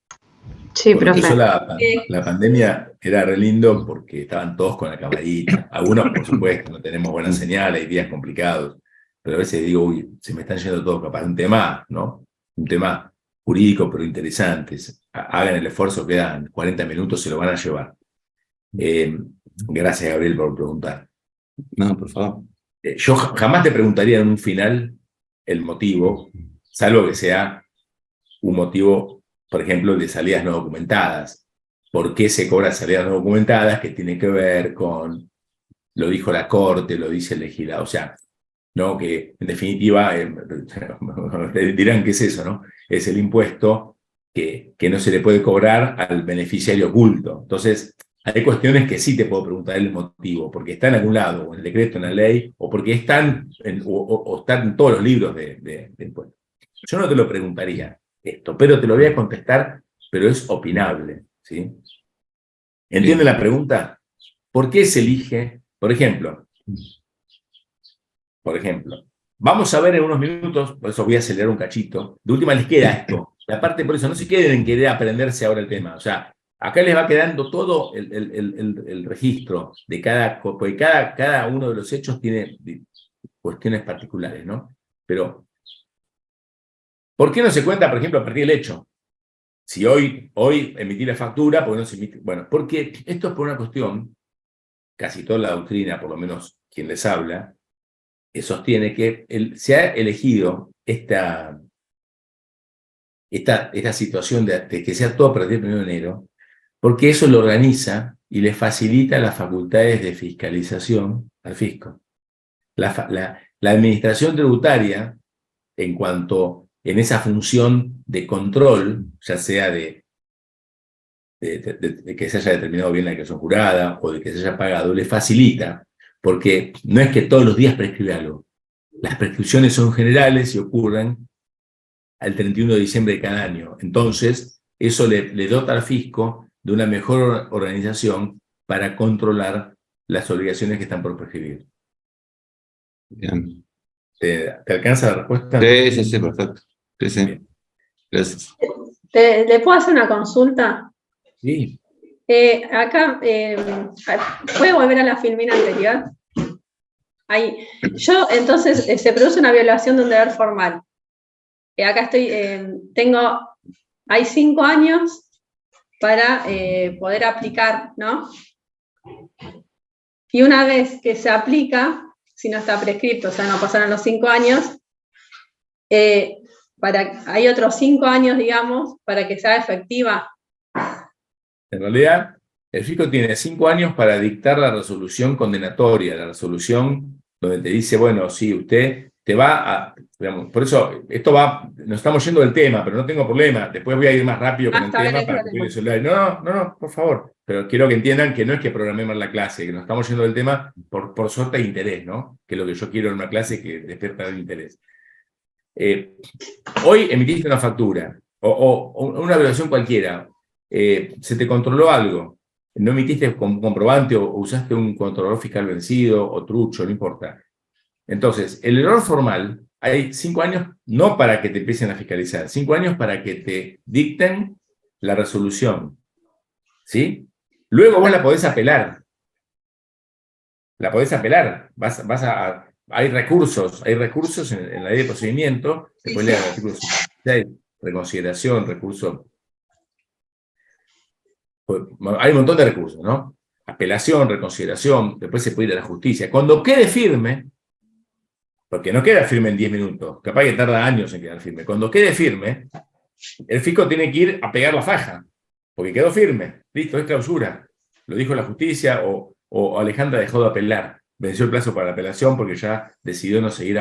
Sí, Porque profe. empezó la pandemia, era re lindo porque estaban todos con la camarita. Algunos, por supuesto, no tenemos buena señal, hay días complicados. Pero a veces digo, uy, se me están yendo todos capaz. Un tema, ¿no? Un tema jurídico, pero interesante. Hagan el esfuerzo que dan. 40 minutos se lo van a llevar. Gracias, Gabriel, por preguntar. No, por favor. Yo jamás te preguntaría en un final el motivo, salvo que sea un motivo, por ejemplo, de salidas no documentadas. ¿Por qué se cobran salidas no documentadas? Que tiene que ver con, lo dijo la Corte, lo dice el legislador, o sea, ¿no? Que en definitiva, dirán qué es eso, ¿no? Es el impuesto que no se le puede cobrar al beneficiario oculto. Entonces, hay cuestiones que sí te puedo preguntar el motivo, porque está en algún lado, o en el decreto, en la ley, o porque están están en todos los libros de impuestos. Yo no te lo preguntaría esto, pero te lo voy a contestar, pero es opinable, ¿sí? ¿Entiende la pregunta? ¿Por qué se elige, por ejemplo, vamos a ver en unos minutos, por eso voy a acelerar un cachito, de última les queda esto, la parte, por eso no se queden en querer aprenderse ahora el tema, o sea, acá les va quedando todo el registro de porque cada uno de los hechos tiene cuestiones particulares, ¿no? Pero, ¿por qué no se cuenta, por ejemplo, a partir del hecho? Si hoy emití la factura, ¿por qué no se emite? Bueno, porque esto es por una cuestión, casi toda la doctrina, por lo menos quien les habla, sostiene que se ha elegido esta situación de que sea todo a partir del 1 de enero, porque eso lo organiza y le facilita las facultades de fiscalización al fisco. La administración tributaria, en esa función de control, ya sea de que se haya determinado bien la declaración jurada o de que se haya pagado, le facilita, porque no es que todos los días prescribe algo. Las prescripciones son generales y ocurren al 31 de diciembre de cada año. Entonces, eso le dota al fisco de una mejor organización para controlar las obligaciones que están por prescribir. Bien. ¿Te alcanza la respuesta? Sí, perfecto. Sí. Bien. Gracias. ¿Le puedo hacer una consulta? Sí. Acá, ¿puede volver a la filmina anterior? Ahí. Entonces, se produce una violación de un deber formal. Acá hay 5 años para poder aplicar, ¿no? Y una vez que se aplica, si no está prescripto, o sea, no pasaron los 5 años, hay otros 5 años, digamos, para que sea efectiva. En realidad, el fisco tiene 5 años para dictar la resolución condenatoria, la resolución donde te dice, bueno, sí, usted te va a... Digamos, por eso, nos estamos yendo del tema, pero no tengo problema. Después voy a ir más rápido con el tema para cumplir el celular. No, por favor. Pero quiero que entiendan que no es que programemos la clase, que nos estamos yendo del tema por suerte de interés, ¿no? Que es lo que yo quiero en una clase que despierta el interés. Hoy emitiste una factura o una violación cualquiera. Se te controló algo. No emitiste comprobante o usaste un controlador fiscal vencido o trucho, no importa. Entonces, el error formal, hay 5 años no para que te empiecen a fiscalizar, 5 años para que te dicten la resolución. ¿Sí? Luego vos la podés apelar. La podés apelar. Hay recursos en la ley de procedimiento, después leer el artículo 56, reconsideración, recurso. Hay un montón de recursos, ¿no? Apelación, reconsideración, después se puede ir a la justicia. Cuando quede firme, porque no queda firme en 10 minutos, capaz que tarda años en quedar firme. Cuando quede firme, el fisco tiene que ir a pegar la faja, porque quedó firme. Listo, es clausura. Lo dijo la justicia o Alejandra dejó de apelar. Venció el plazo para la apelación porque ya decidió no seguir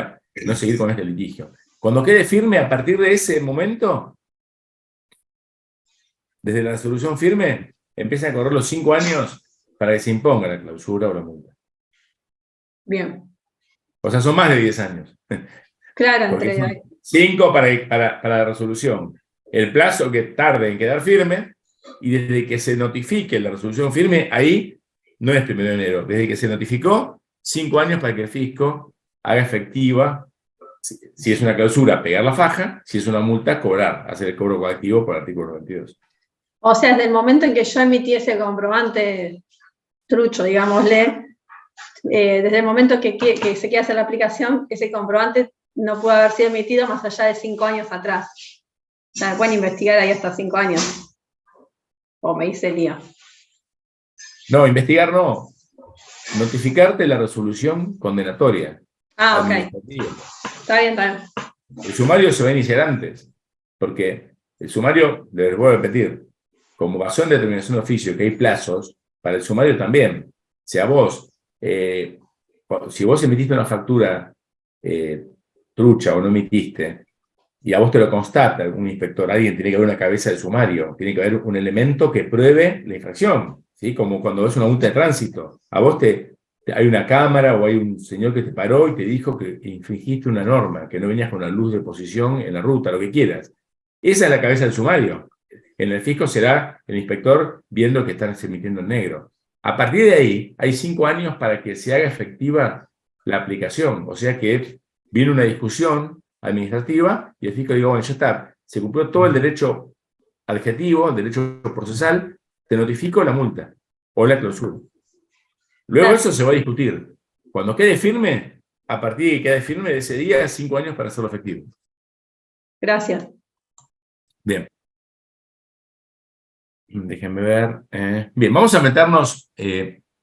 con este litigio. Cuando quede firme, a partir de ese momento, desde la resolución firme, empiezan a correr los 5 años para que se imponga la clausura o la multa. Bien. O sea, son más de 10 años. Claro, Porque son 5 para la resolución. El plazo que tarde en quedar firme, y desde que se notifique la resolución firme, ahí no es 1 de enero. Desde que se notificó, 5 años para que el fisco haga efectiva, si es una clausura, pegar la faja, si es una multa, cobrar, hacer el cobro coactivo por el artículo 92. O sea, desde el momento en que yo emití ese comprobante trucho, digámosle, desde el momento que se quiere hacer la aplicación, ese comprobante no puede haber sido emitido más allá de 5 años atrás. O sea, pueden investigar ahí hasta 5 años. O me dice el lío. No, investigar no. Notificarte la resolución condenatoria. Ah, ok. Está bien. El sumario se va a iniciar antes, porque el sumario, les voy a repetir, como basó en determinación de oficio que hay plazos, para el sumario también. Si vos emitiste una factura trucha o no emitiste, y a vos te lo constata un inspector, alguien tiene que haber una cabeza de sumario, tiene que haber un elemento que pruebe la infracción, ¿sí? Como cuando ves una multa de tránsito. A vos hay una cámara o hay un señor que te paró y te dijo que infringiste una norma, que no venías con una luz de posición en la ruta, lo que quieras. Esa es la cabeza del sumario. En el fisco será el inspector viendo que están emitiendo en negro. A partir de ahí, hay 5 años para que se haga efectiva la aplicación. O sea que viene una discusión administrativa y el fisco dice, bueno, ya está, se cumplió todo el derecho adjetivo, el derecho procesal, te notifico la multa o la clausura. Luego eso se va a discutir. Cuando quede firme, a partir de que quede firme de ese día, 5 años para hacerlo efectivo. Gracias. Bien. Déjenme ver. Bien, vamos a meternos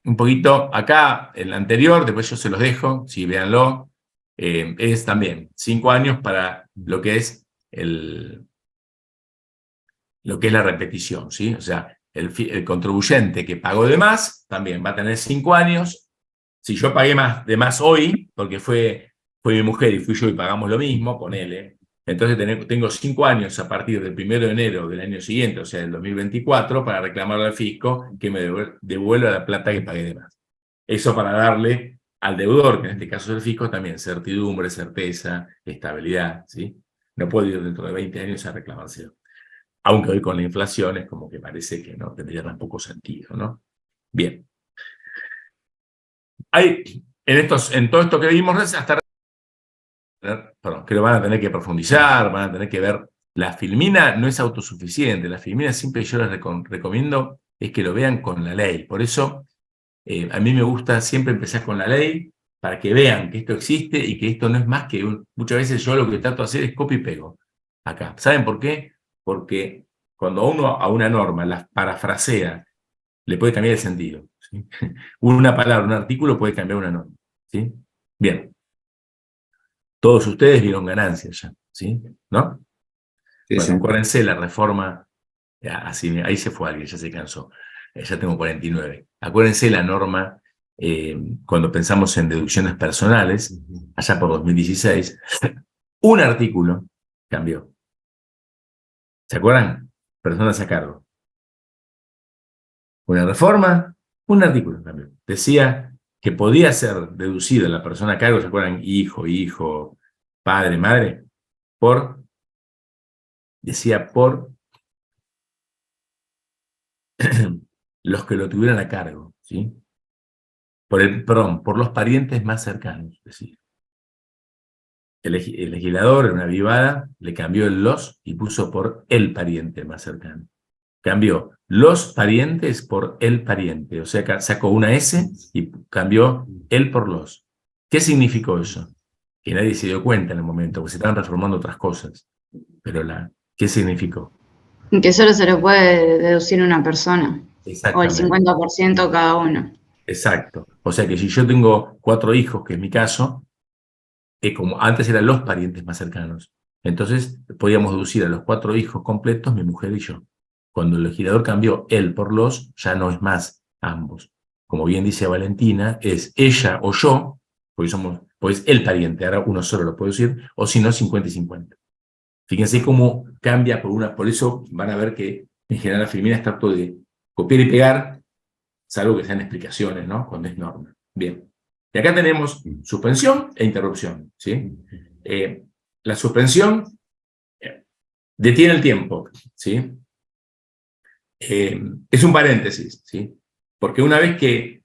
un poquito acá, en la anterior, después yo se los dejo, sí, véanlo. Es también 5 años para lo que es la repetición, ¿sí? O sea, el contribuyente que pagó de más también va a tener 5 años. Si yo pagué de más hoy, porque fue mi mujer y fui yo y pagamos lo mismo, ponele. Entonces tengo 5 años a partir del 1 de enero del año siguiente, o sea, del 2024, para reclamarle al fisco que me devuelva la plata que pagué de más. Eso para darle al deudor, que en este caso es el fisco, también certidumbre, certeza, estabilidad, ¿sí? No puedo ir dentro de 20 años a reclamárselo. Aunque hoy con la inflación es como que parece que no tendría tampoco sentido, ¿no? Bien. En todo esto que vimos hasta... Perdón, que lo van a tener que profundizar, van a tener que ver. La filmina no es autosuficiente, la filmina siempre yo les recomiendo es que lo vean con la ley. Por eso a mí me gusta siempre empezar con la ley para que vean que esto existe y que esto no es más que muchas veces yo lo que trato de hacer es copy y pego acá. ¿Saben por qué? Porque cuando uno a una norma la parafrasea, le puede cambiar el sentido, ¿sí? Una palabra, un artículo puede cambiar una norma, ¿sí? Bien. Todos ustedes vieron ganancias ya, ¿sí? ¿No? Sí, Bueno, sí. acuérdense la reforma, así, ahí se fue alguien, ya se cansó, ya tengo 49. Acuérdense la norma, cuando pensamos en deducciones personales, allá por 2016, un artículo cambió. ¿Se acuerdan? Personas a cargo. Una reforma, un artículo cambió. Decía que podía ser deducida la persona a cargo, ¿se acuerdan? Hijo, padre, madre, decía por los que lo tuvieran a cargo, ¿sí? Por los parientes más cercanos, decía. El legislador, en una vivada, le cambió el los y puso por el pariente más cercano. Cambió los parientes por el pariente, o sea, sacó una S y cambió el por los. ¿Qué significó eso? Que nadie se dio cuenta en el momento, porque se estaban transformando otras cosas. Pero ¿qué significó? Que solo se lo puede deducir una persona, o el Exactamente. 50% cada uno. Exacto. O sea que si yo tengo 4 hijos, que es mi caso, como antes eran los parientes más cercanos, entonces podíamos deducir a los 4 hijos completos, mi mujer y yo. Cuando el legislador cambió el por los, ya no es más ambos. Como bien dice Valentina, es ella o yo, pues el pariente, ahora uno solo lo puede decir, o si no, 50 y 50. Fíjense cómo cambia por eso van a ver que en general la filmina está todo de copiar y pegar, salvo que sean explicaciones, ¿no? Cuando es norma. Bien. Y acá tenemos suspensión e interrupción, ¿sí? La suspensión detiene el tiempo, ¿sí? Es un paréntesis, ¿sí? Porque una vez que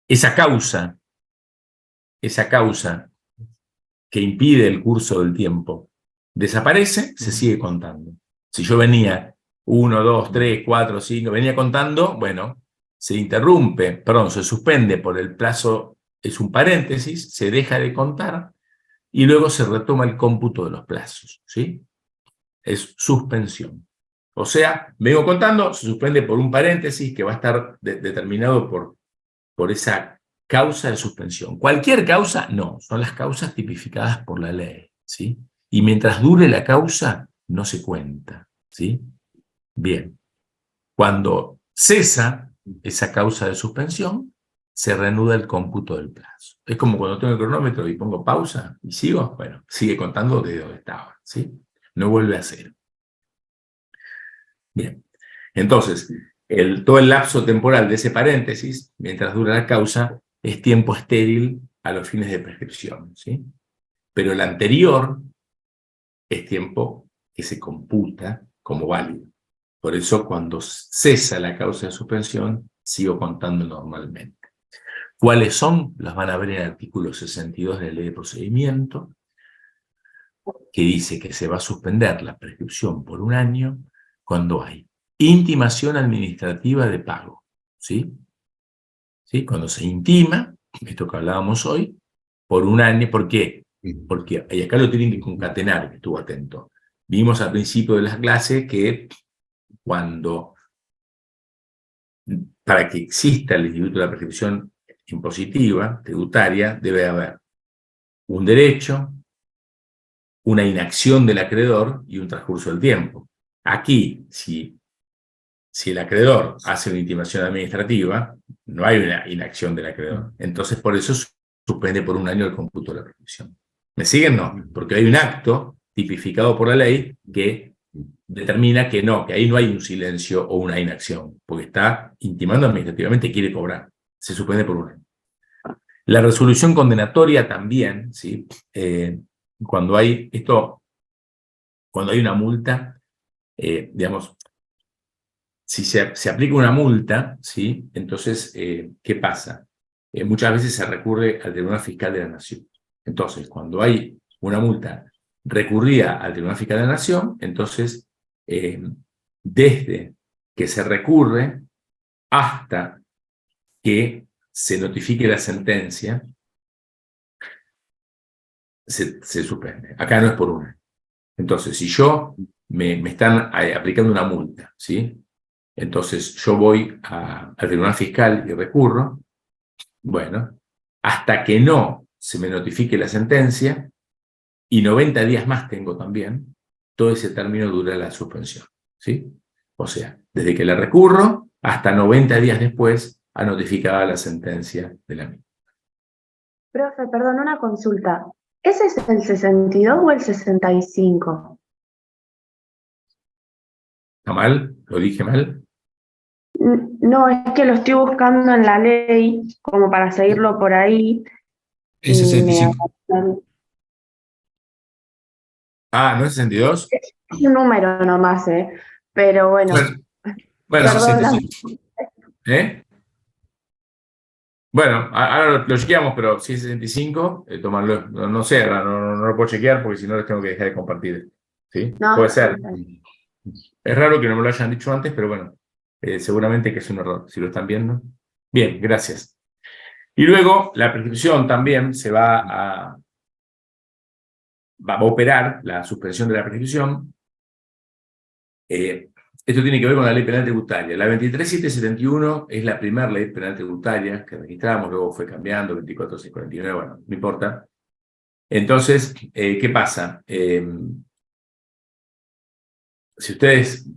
esa causa que impide el curso del tiempo desaparece, se sigue contando. Si yo venía 1, 2, 3, 4, 5, venía contando, bueno, se suspende por el plazo, es un paréntesis, se deja de contar y luego se retoma el cómputo de los plazos, ¿sí? Es suspensión. O sea, vengo contando, se suspende por un paréntesis que va a estar determinado por esa causa de suspensión. Cualquier causa, no, son las causas tipificadas por la ley, ¿sí? Y mientras dure la causa, no se cuenta, ¿sí? Bien. Cuando cesa esa causa de suspensión, se reanuda el cómputo del plazo. Es como cuando tengo el cronómetro y pongo pausa y sigo, bueno, sigue contando desde donde estaba, ¿sí? No vuelve a cero. Bien. Entonces, todo el lapso temporal de ese paréntesis, mientras dura la causa, es tiempo estéril a los fines de prescripción, ¿sí? Pero el anterior es tiempo que se computa como válido. Por eso, cuando cesa la causa de suspensión, sigo contando normalmente. ¿Cuáles son? Las van a ver en el artículo 62 de la Ley de Procedimiento, que dice que se va a suspender la prescripción por 1 año cuando hay intimación administrativa de pago, ¿sí? ¿Sí? Cuando se intima, esto que hablábamos hoy, por un año. ¿Por qué? Porque, y acá lo tienen que concatenar, que estuvo atento. Vimos al principio de la clase que para que exista el instituto de la prescripción impositiva, tributaria, debe haber un derecho, una inacción del acreedor y un transcurso del tiempo. Aquí, si el acreedor hace una intimación administrativa, no hay una inacción del acreedor. Entonces, por eso suspende por un año el cómputo de la prescripción. ¿Me siguen? No, porque hay un acto tipificado por la ley que determina que ahí no hay un silencio o una inacción, porque está intimando administrativamente y quiere cobrar. Se suspende por un año. La resolución condenatoria también, ¿sí? Cuando hay una multa, digamos, si se aplica una multa, ¿sí? Entonces, ¿qué pasa? Muchas veces se recurre al Tribunal Fiscal de la Nación. Entonces, cuando hay una multa recurrida al Tribunal Fiscal de la Nación, entonces, desde que se recurre hasta que se notifique la sentencia, se suspende. Acá no es por un año. Entonces, si me están aplicando una multa, ¿sí? Entonces yo voy al Tribunal Fiscal y recurro, bueno, hasta que no se me notifique la sentencia, y 90 días más tengo también, todo ese término dura la suspensión, ¿sí? O sea, desde que la recurro hasta 90 días después a notificada la sentencia de la misma. Profe, perdón, una consulta. ¿Ese es el 62 o el 65? ¿Está mal? ¿Lo dije mal? No, es que lo estoy buscando en la ley, como para seguirlo por ahí. Es y 65. Ah, ¿no es 62? Es un número nomás, pero bueno. Bueno, Perdón, 65. Bueno, ahora lo chequeamos, pero si es 65, tomarlo, no sé, no lo puedo chequear porque si no les tengo que dejar de compartir. ¿Sí? No, Puede ser. está bien. Es raro que no me lo hayan dicho antes, pero bueno, seguramente que es un error, si lo están viendo. Bien, gracias. Y luego la prescripción también se va a operar, la suspensión de la prescripción. Esto tiene que ver con la ley penal tributaria. La 23771 es la primera ley penal tributaria que registramos, luego fue cambiando, 24649, bueno, no importa. Entonces, ¿qué pasa? Si ustedes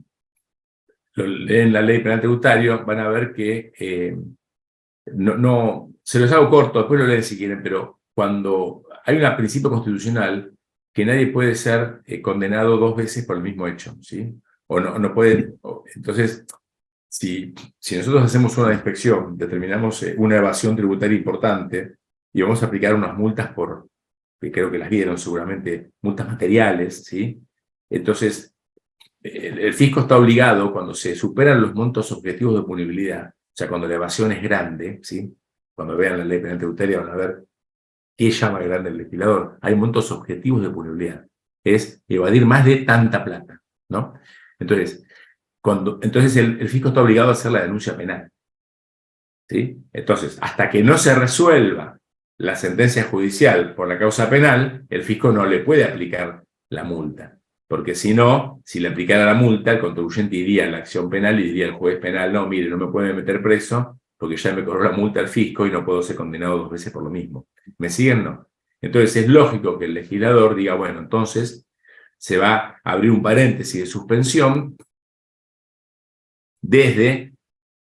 leen la ley penal tributaria, van a ver que se los hago corto, después lo leen si quieren, pero cuando hay un principio constitucional que nadie puede ser condenado 2 veces por el mismo hecho, ¿sí? O no puede. Entonces, si nosotros hacemos una inspección, determinamos una evasión tributaria importante y vamos a aplicar unas multas que creo que las vieron seguramente, multas materiales, ¿sí? Entonces, el fisco está obligado, cuando se superan los montos objetivos de punibilidad, o sea, cuando la evasión es grande, ¿sí? Cuando vean la ley penal tributaria van a ver qué llama grande el legislador. Hay montos objetivos de punibilidad. Es evadir más de tanta plata, ¿no? Entonces, el fisco está obligado a hacer la denuncia penal, ¿sí? Entonces, hasta que no se resuelva la sentencia judicial por la causa penal, el fisco no le puede aplicar la multa. Porque si no, si le aplicara la multa, el contribuyente iría a la acción penal y diría al juez penal, no, mire, no me puede meter preso porque ya me cobró la multa al fisco y no puedo ser condenado 2 veces por lo mismo. ¿Me siguen? No. Entonces es lógico que el legislador diga, bueno, entonces se va a abrir un paréntesis de suspensión desde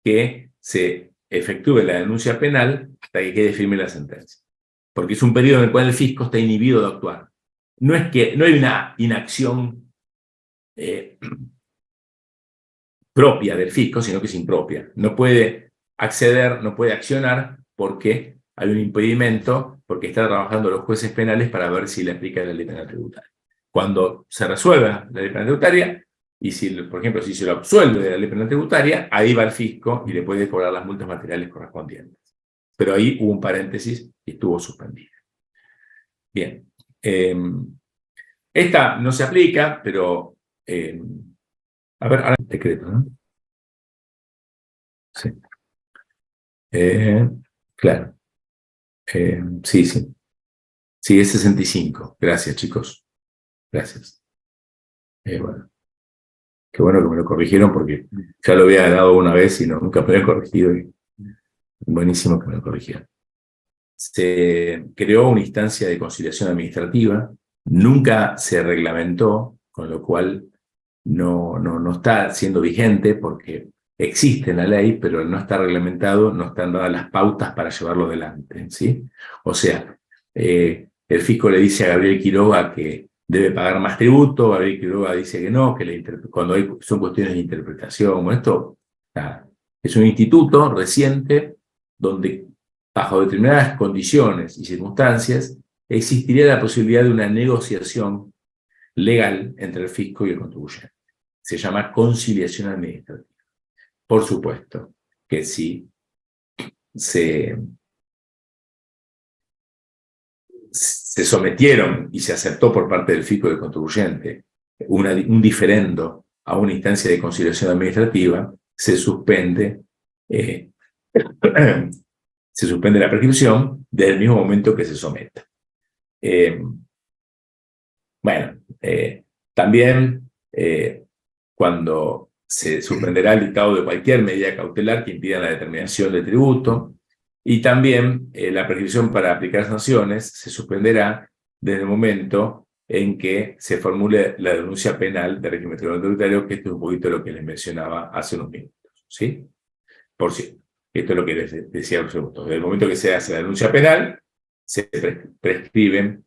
que se efectúe la denuncia penal hasta que quede firme la sentencia. Porque es un periodo en el cual el fisco está inhibido de actuar. No hay una inacción propia del fisco, sino que es impropia. No puede acceder, no puede accionar porque hay un impedimento, porque están trabajando los jueces penales para ver si le aplica la ley penal tributaria. Cuando se resuelva la ley penal tributaria, y por ejemplo, si se lo absuelve de la ley penal tributaria, ahí va el fisco y le puede cobrar las multas materiales correspondientes. Pero ahí hubo un paréntesis y estuvo suspendida. Bien. Esta no se aplica, pero a ver, ahora el decreto, ¿no? Sí. Claro. Sí, sí. Sí, es 65. Gracias, chicos. Gracias. Bueno. Qué bueno que me lo corrigieron porque ya lo había dado una vez y nunca me había corregido. Y buenísimo que me lo corrigieron. Se creó una instancia de conciliación administrativa, nunca se reglamentó, con lo cual no está siendo vigente porque existe en la ley, pero no está reglamentado, no están dadas las pautas para llevarlo adelante, ¿sí? O sea, el fisco le dice a Gabriel Quiroga que debe pagar más tributo, Gabriel Quiroga dice que no, que cuando son cuestiones de interpretación, bueno, esto es un instituto reciente donde bajo determinadas condiciones y circunstancias existiría la posibilidad de una negociación legal entre el fisco y el contribuyente. Se llama conciliación administrativa. Por supuesto que si se sometieron y se aceptó por parte del fisco y del contribuyente un diferendo a una instancia de conciliación administrativa, se suspende la prescripción desde el mismo momento que se someta. También cuando se suspenderá el dictado de cualquier medida cautelar que impida la determinación de tributo, y también la prescripción para aplicar sanciones se suspenderá desde el momento en que se formule la denuncia penal de régimen tributario, que esto es un poquito lo que les mencionaba hace unos minutos, ¿sí? Por cierto, esto es lo que les decía hace unos minutos. Desde el momento que se hace la denuncia penal, se prescriben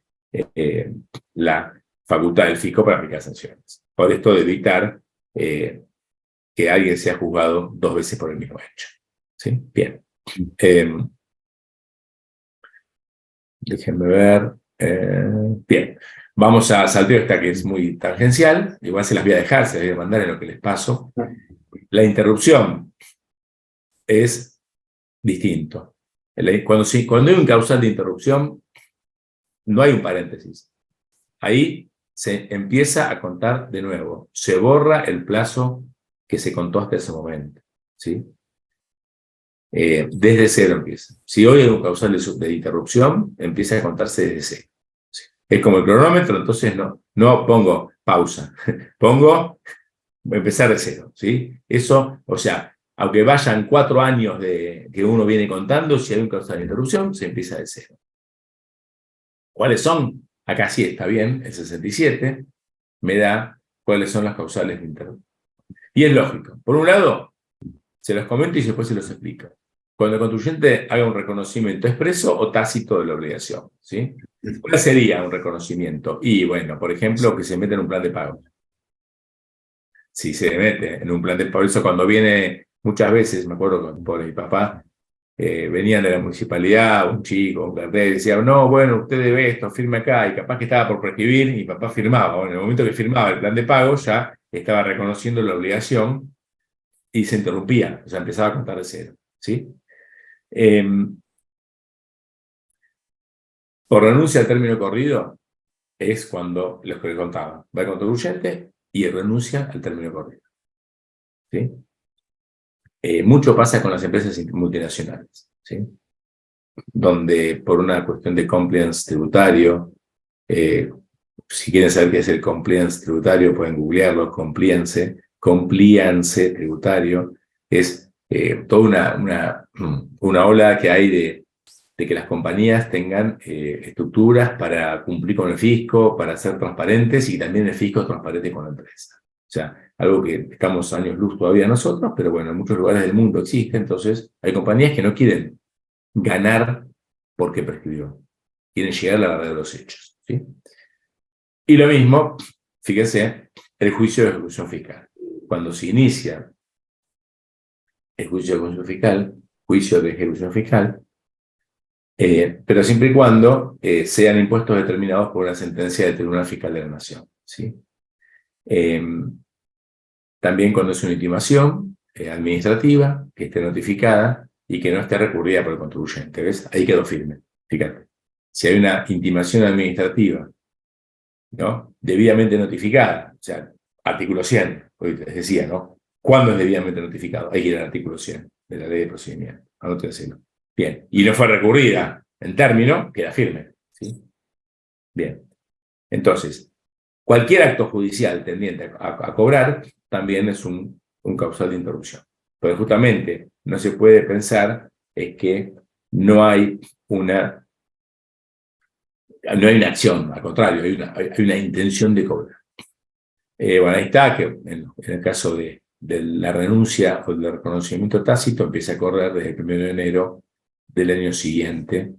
la facultad del fisco para aplicar sanciones. Por esto de evitar que alguien sea juzgado 2 veces por el mismo hecho. ¿Sí? Bien. Déjenme ver. Bien. Vamos a saltar esta que es muy tangencial. Igual se las voy a dejar, se las voy a mandar en lo que les paso. La interrupción es distinto. Cuando hay un causal de interrupción, no hay un paréntesis. Ahí se empieza a contar de nuevo. Se borra el plazo que se contó hasta ese momento. ¿Sí? Desde cero empieza. Si hoy hay un causal de interrupción, empieza a contarse desde cero. ¿Sí? Es como el cronómetro, entonces no pongo pausa. Pongo empezar de cero. ¿Sí? Eso, o sea, aunque vayan 4 años que uno viene contando, si hay un causal de interrupción, se empieza de cero. ¿Cuáles son? Acá sí está bien, el 67 me da cuáles son las causales de interrupción. Y es lógico. Por un lado, se los comento y después se los explico. Cuando el contribuyente haga un reconocimiento expreso o tácito de la obligación, ¿sí? ¿Cuál sería un reconocimiento? Y bueno, por ejemplo, que se mete en un plan de pago. Si se mete en un plan de pago, eso cuando viene muchas veces, me acuerdo por mi papá, venían de la municipalidad, un chico, un cartel, decía, no, bueno, usted debe esto, firme acá, y capaz que estaba por prescribir, y mi papá firmaba. Bueno, en el momento que firmaba el plan de pago, ya estaba reconociendo la obligación y se interrumpía, o sea, empezaba a contar de cero, ¿sí? Por renuncia al término corrido, es cuando, los que les contaba, va el contribuyente y renuncia al término corrido, ¿sí? Mucho pasa con las empresas multinacionales, ¿sí? Donde por una cuestión de compliance tributario, si quieren saber qué es el compliance tributario, pueden googlearlo, compliance tributario, es toda una ola que hay de que las compañías tengan estructuras para cumplir con el fisco, para ser transparentes, y también el fisco es transparente con la empresa. O sea, algo que estamos años luz todavía nosotros, pero bueno, en muchos lugares del mundo existe. Entonces hay compañías que no quieren ganar porque prescribió, quieren llegar a la verdad de los hechos, ¿sí? Y lo mismo, fíjense, el juicio de ejecución fiscal. Cuando se inicia el juicio de ejecución fiscal, pero siempre y cuando sean impuestos determinados por una sentencia del Tribunal Fiscal de la Nación, ¿sí? También cuando es una intimación administrativa que esté notificada y que no esté recurrida por el contribuyente, ¿ves? Ahí quedó firme, fíjate. Si hay una intimación administrativa, ¿no?, debidamente notificada, o sea, artículo 100, hoy les decía, ¿no? ¿Cuándo es debidamente notificado? Hay que ir al artículo 100. de la ley de procedimiento. Anótenselo. Bien, y no fue recurrida en término, queda firme. ¿Sí? Bien, entonces, cualquier acto judicial tendiente a cobrar también es un causal de interrupción. Pero justamente no se puede pensar es que no hay una acción, al contrario, hay una intención de cobrar. Bueno, ahí está, que en el caso de la renuncia o del reconocimiento tácito empieza a correr desde el 1 de enero del año siguiente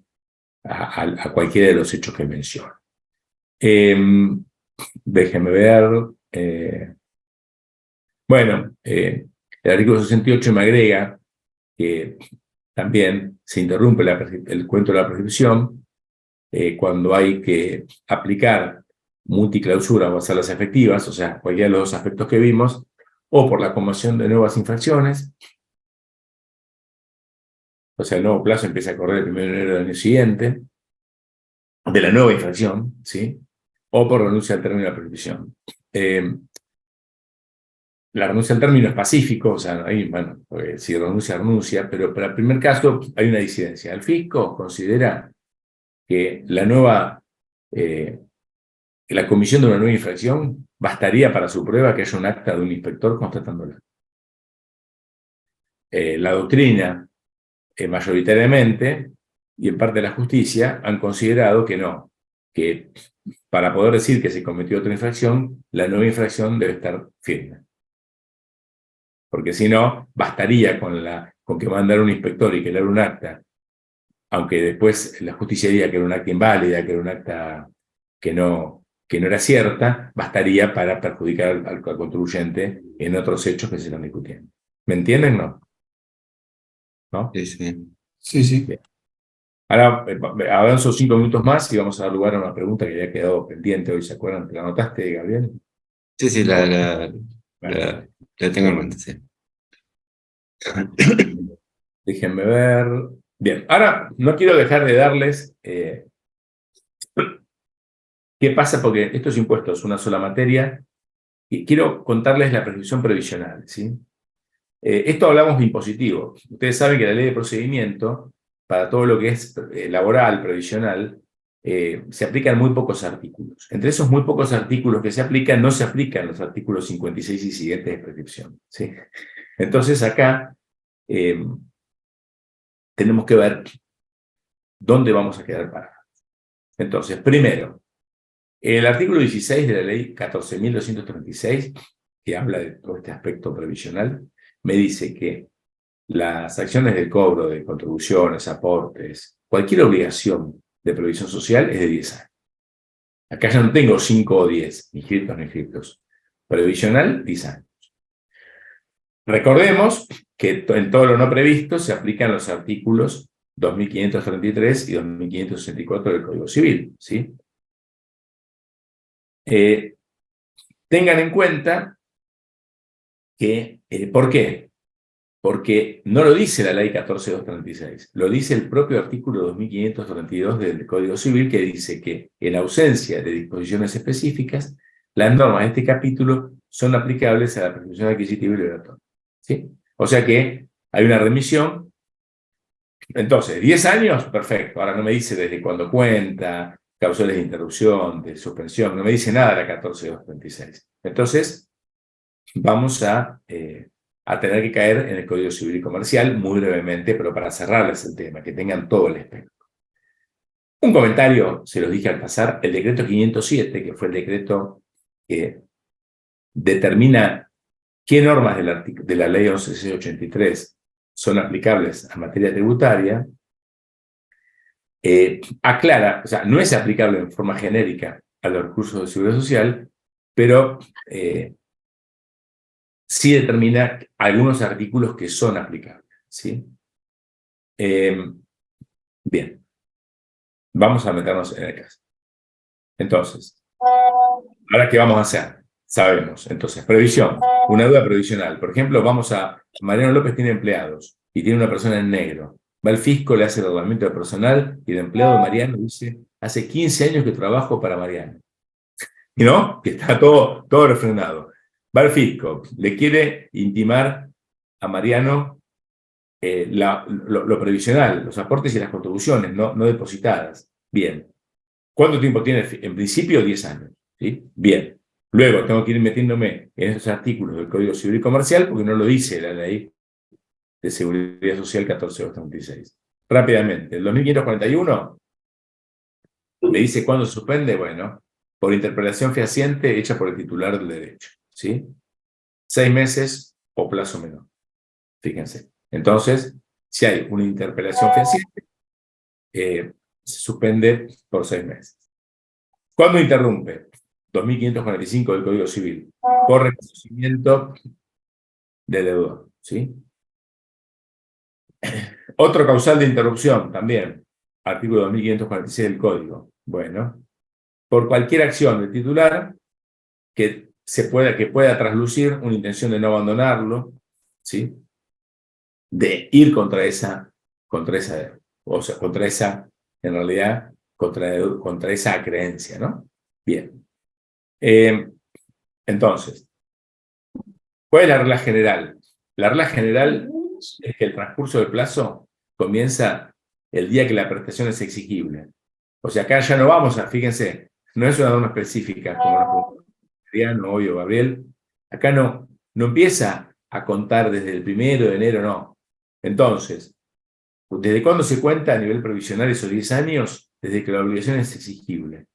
a cualquiera de los hechos que menciono. Déjenme ver. Bueno, el artículo 68 me agrega que también se interrumpe el cuento de la prescripción cuando hay que aplicar multiclausura o salas efectivas, o sea, cualquiera de los dos aspectos que vimos, o por la comisión de nuevas infracciones, o sea, el nuevo plazo empieza a correr el 1 de enero del año siguiente, de la nueva infracción, ¿sí? O por renuncia al término de la prescripción. La renuncia al término es pacífico, o sea, ahí, bueno, si renuncia, pero para el primer caso hay una disidencia. El fisco considera que la comisión de una nueva infracción bastaría para su prueba que haya un acta de un inspector constatándola. La doctrina, mayoritariamente, y en parte de la justicia, han considerado que no, que para poder decir que se cometió otra infracción, la nueva infracción debe estar firme. Porque si no, bastaría con que mandara un inspector y que le haga un acta, aunque después la justicia diría que era un acta inválida, que era un acta que no era cierta, bastaría para perjudicar al contribuyente en otros hechos que se están discutiendo. ¿Me entienden, no? ¿No? Sí, sí. Sí, sí. Bien. Ahora avanzo 5 minutos más y vamos a dar lugar a una pregunta que ya ha quedado pendiente hoy, ¿se acuerdan? ¿Te la anotaste, Gabriel? Sí, sí, la tengo en mente, sí. Déjenme ver. Bien, ahora no quiero dejar de darles qué pasa, porque estos impuestos es una sola materia, y quiero contarles la prescripción previsional, ¿sí? Esto hablamos de impositivo. Ustedes saben que la ley de procedimiento, para todo lo que es laboral, previsional, se aplican muy pocos artículos. Entre esos muy pocos artículos que se aplican, no se aplican los artículos 56 y siguientes de prescripción, ¿sí? Entonces acá tenemos que ver dónde vamos a quedar parados. Entonces, primero, el artículo 16 de la ley 14.236, que habla de todo este aspecto previsional, me dice que las acciones de cobro de contribuciones, aportes, cualquier obligación de previsión social es de 10 años. Acá ya no tengo 5 o 10, ni inscritos ni inscritos. Previsional, 10 años. Recordemos que en todo lo no previsto se aplican los artículos 2533 y 2564 del Código Civil, ¿sí? Tengan en cuenta que, ¿por qué? Porque no lo dice la ley 14.236, lo dice el propio artículo 2532 del Código Civil, que dice que en ausencia de disposiciones específicas, las normas de este capítulo son aplicables a la prescripción adquisitiva y liberatoria, ¿sí? O sea que hay una remisión. Entonces, 10 años, perfecto. Ahora no me dice desde cuándo cuenta, causales de interrupción, de suspensión, no me dice nada de la 14.236. Entonces, vamos a tener que caer en el Código Civil y Comercial muy brevemente, pero para cerrarles el tema, que tengan todo el espectro. Un comentario, se los dije al pasar, el decreto 507, que fue el decreto que determina qué normas de la ley 11.683 son aplicables a materia tributaria, aclara, o sea, no es aplicable en forma genérica a los recursos de seguridad social, pero sí determina algunos artículos que son aplicables, ¿sí? Bien, vamos a meternos en el caso. Entonces, ¿ahora qué vamos a hacer? Sabemos, entonces, previsión, una deuda previsional. Por ejemplo, Mariano López tiene empleados y tiene una persona en negro. Va al fisco, le hace el reglamento de personal y el empleado de Mariano dice, hace 15 años que trabajo para Mariano. ¿Y no? Que está todo refrendado. Va al fisco, le quiere intimar a Mariano lo previsional, los aportes y las contribuciones no depositadas. Bien. ¿Cuánto tiempo tiene? En principio, 10 años. ¿Sí? Bien. Luego tengo que ir metiéndome en esos artículos del Código Civil y Comercial porque no lo dice la Ley de Seguridad Social 14.236. Rápidamente, el 2541 me dice cuándo se suspende. Bueno, por interpretación fehaciente hecha por el titular del derecho. ¿Sí? 6 meses o plazo menor. Fíjense. Entonces, si hay una interpelación fehaciente, se suspende por 6 meses. ¿Cuándo interrumpe? 2545 del Código Civil, por reconocimiento de deudor. ¿Sí? Otro causal de interrupción también, artículo 2546 del Código. Bueno, por cualquier acción del titular que pueda traslucir una intención de no abandonarlo, ¿sí? De ir contra esa, en realidad, contra esa creencia, ¿no? Bien. Entonces, ¿cuál es la regla general? La regla general es que el transcurso del plazo comienza el día que la prestación es exigible. O sea, acá ya no vamos fíjense, no es una norma específica, como nos preguntó Adriano, hoy o Gabriel. Acá no empieza a contar desde el 1 de enero, no. Entonces, ¿desde cuándo se cuenta a nivel previsional esos 10 años? Desde que la obligación es exigible.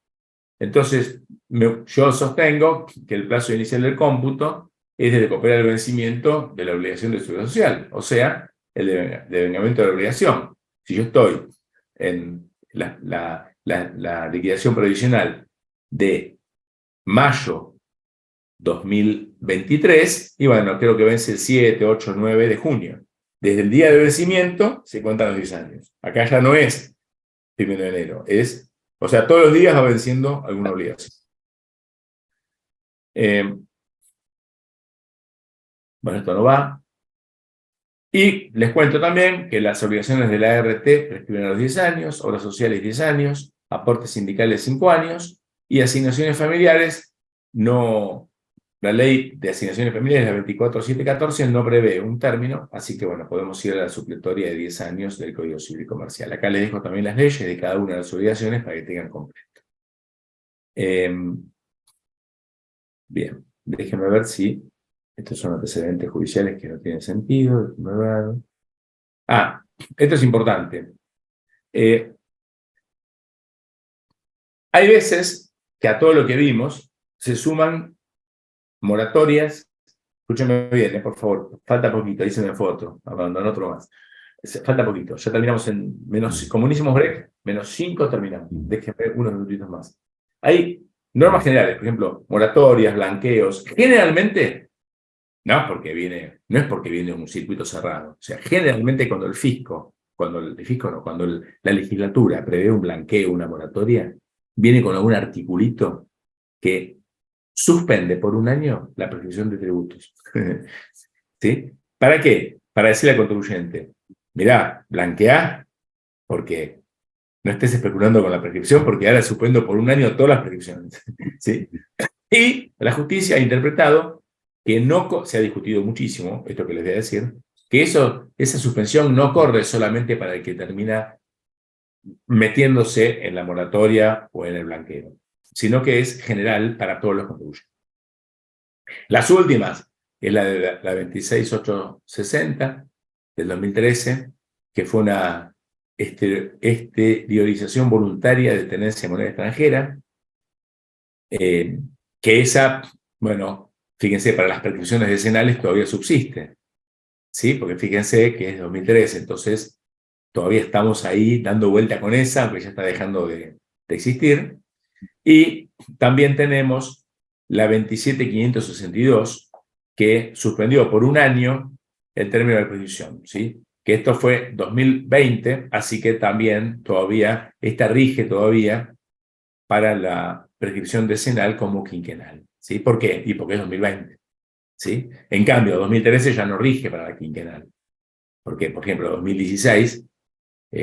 Entonces, yo sostengo que el plazo inicial del cómputo es desde que opera el vencimiento de la obligación de seguridad social, o sea, el devengamiento de la obligación. Si yo estoy en la liquidación previsional de mayo 2023, y bueno, creo que vence el 7, 8, 9 de junio. Desde el día de vencimiento se cuentan los 10 años. Acá ya no es 1 de enero, o sea, todos los días va venciendo alguna obligación. Bueno, esto no va. Y les cuento también que las obligaciones de la ART prescriben a los 10 años, obras sociales 10 años, aportes sindicales 5 años, y asignaciones familiares, la ley de asignaciones familiares, la 24.714, no prevé un término, así que bueno, podemos ir a la supletoria de 10 años del Código Civil y Comercial. Acá les dejo también las leyes de cada una de las obligaciones para que tengan completo. Bien, déjenme ver si estos son antecedentes judiciales que no tienen sentido. Esto es importante. Hay veces que a todo lo que vimos se suman moratorias. Escúchenme bien, por favor, falta poquito, ahí se me foto, abandono otro más. Falta poquito, ya terminamos en comunísimos break, -5 terminamos. Déjenme unos minutitos más. Hay normas generales, por ejemplo, moratorias, blanqueos. Generalmente, no es porque viene de un circuito cerrado. O sea, generalmente cuando la legislatura prevé un blanqueo, una moratoria, viene con algún articulito que suspende por un año la prescripción de tributos. ¿Sí? ¿Para qué? Para decirle al contribuyente, mirá, blanqueá, porque no estés especulando con la prescripción, porque ahora suspendo por un año todas las prescripciones. ¿Sí? Y la justicia ha interpretado que se ha discutido muchísimo, esto que les voy a decir, que esa suspensión no corre solamente para el que termina metiéndose en la moratoria o en el blanqueo, sino que es general para todos los contribuyentes. Las últimas es la de la 26860 del 2013, que fue una exteriorización voluntaria de tenencia de moneda extranjera, que esa, bueno, fíjense, para las prescripciones decenales todavía subsiste, ¿sí? Porque fíjense que es 2013, entonces todavía estamos ahí dando vuelta con esa, aunque ya está dejando de existir. Y también tenemos la 27562, que suspendió por un año el término de prescripción, ¿sí? Que esto fue 2020, así que también todavía, esta rige todavía para la prescripción decenal como quinquenal, ¿sí? ¿Por qué? Y porque es 2020, ¿sí? En cambio, 2013 ya no rige para la quinquenal. Porque, por ejemplo, 2016, o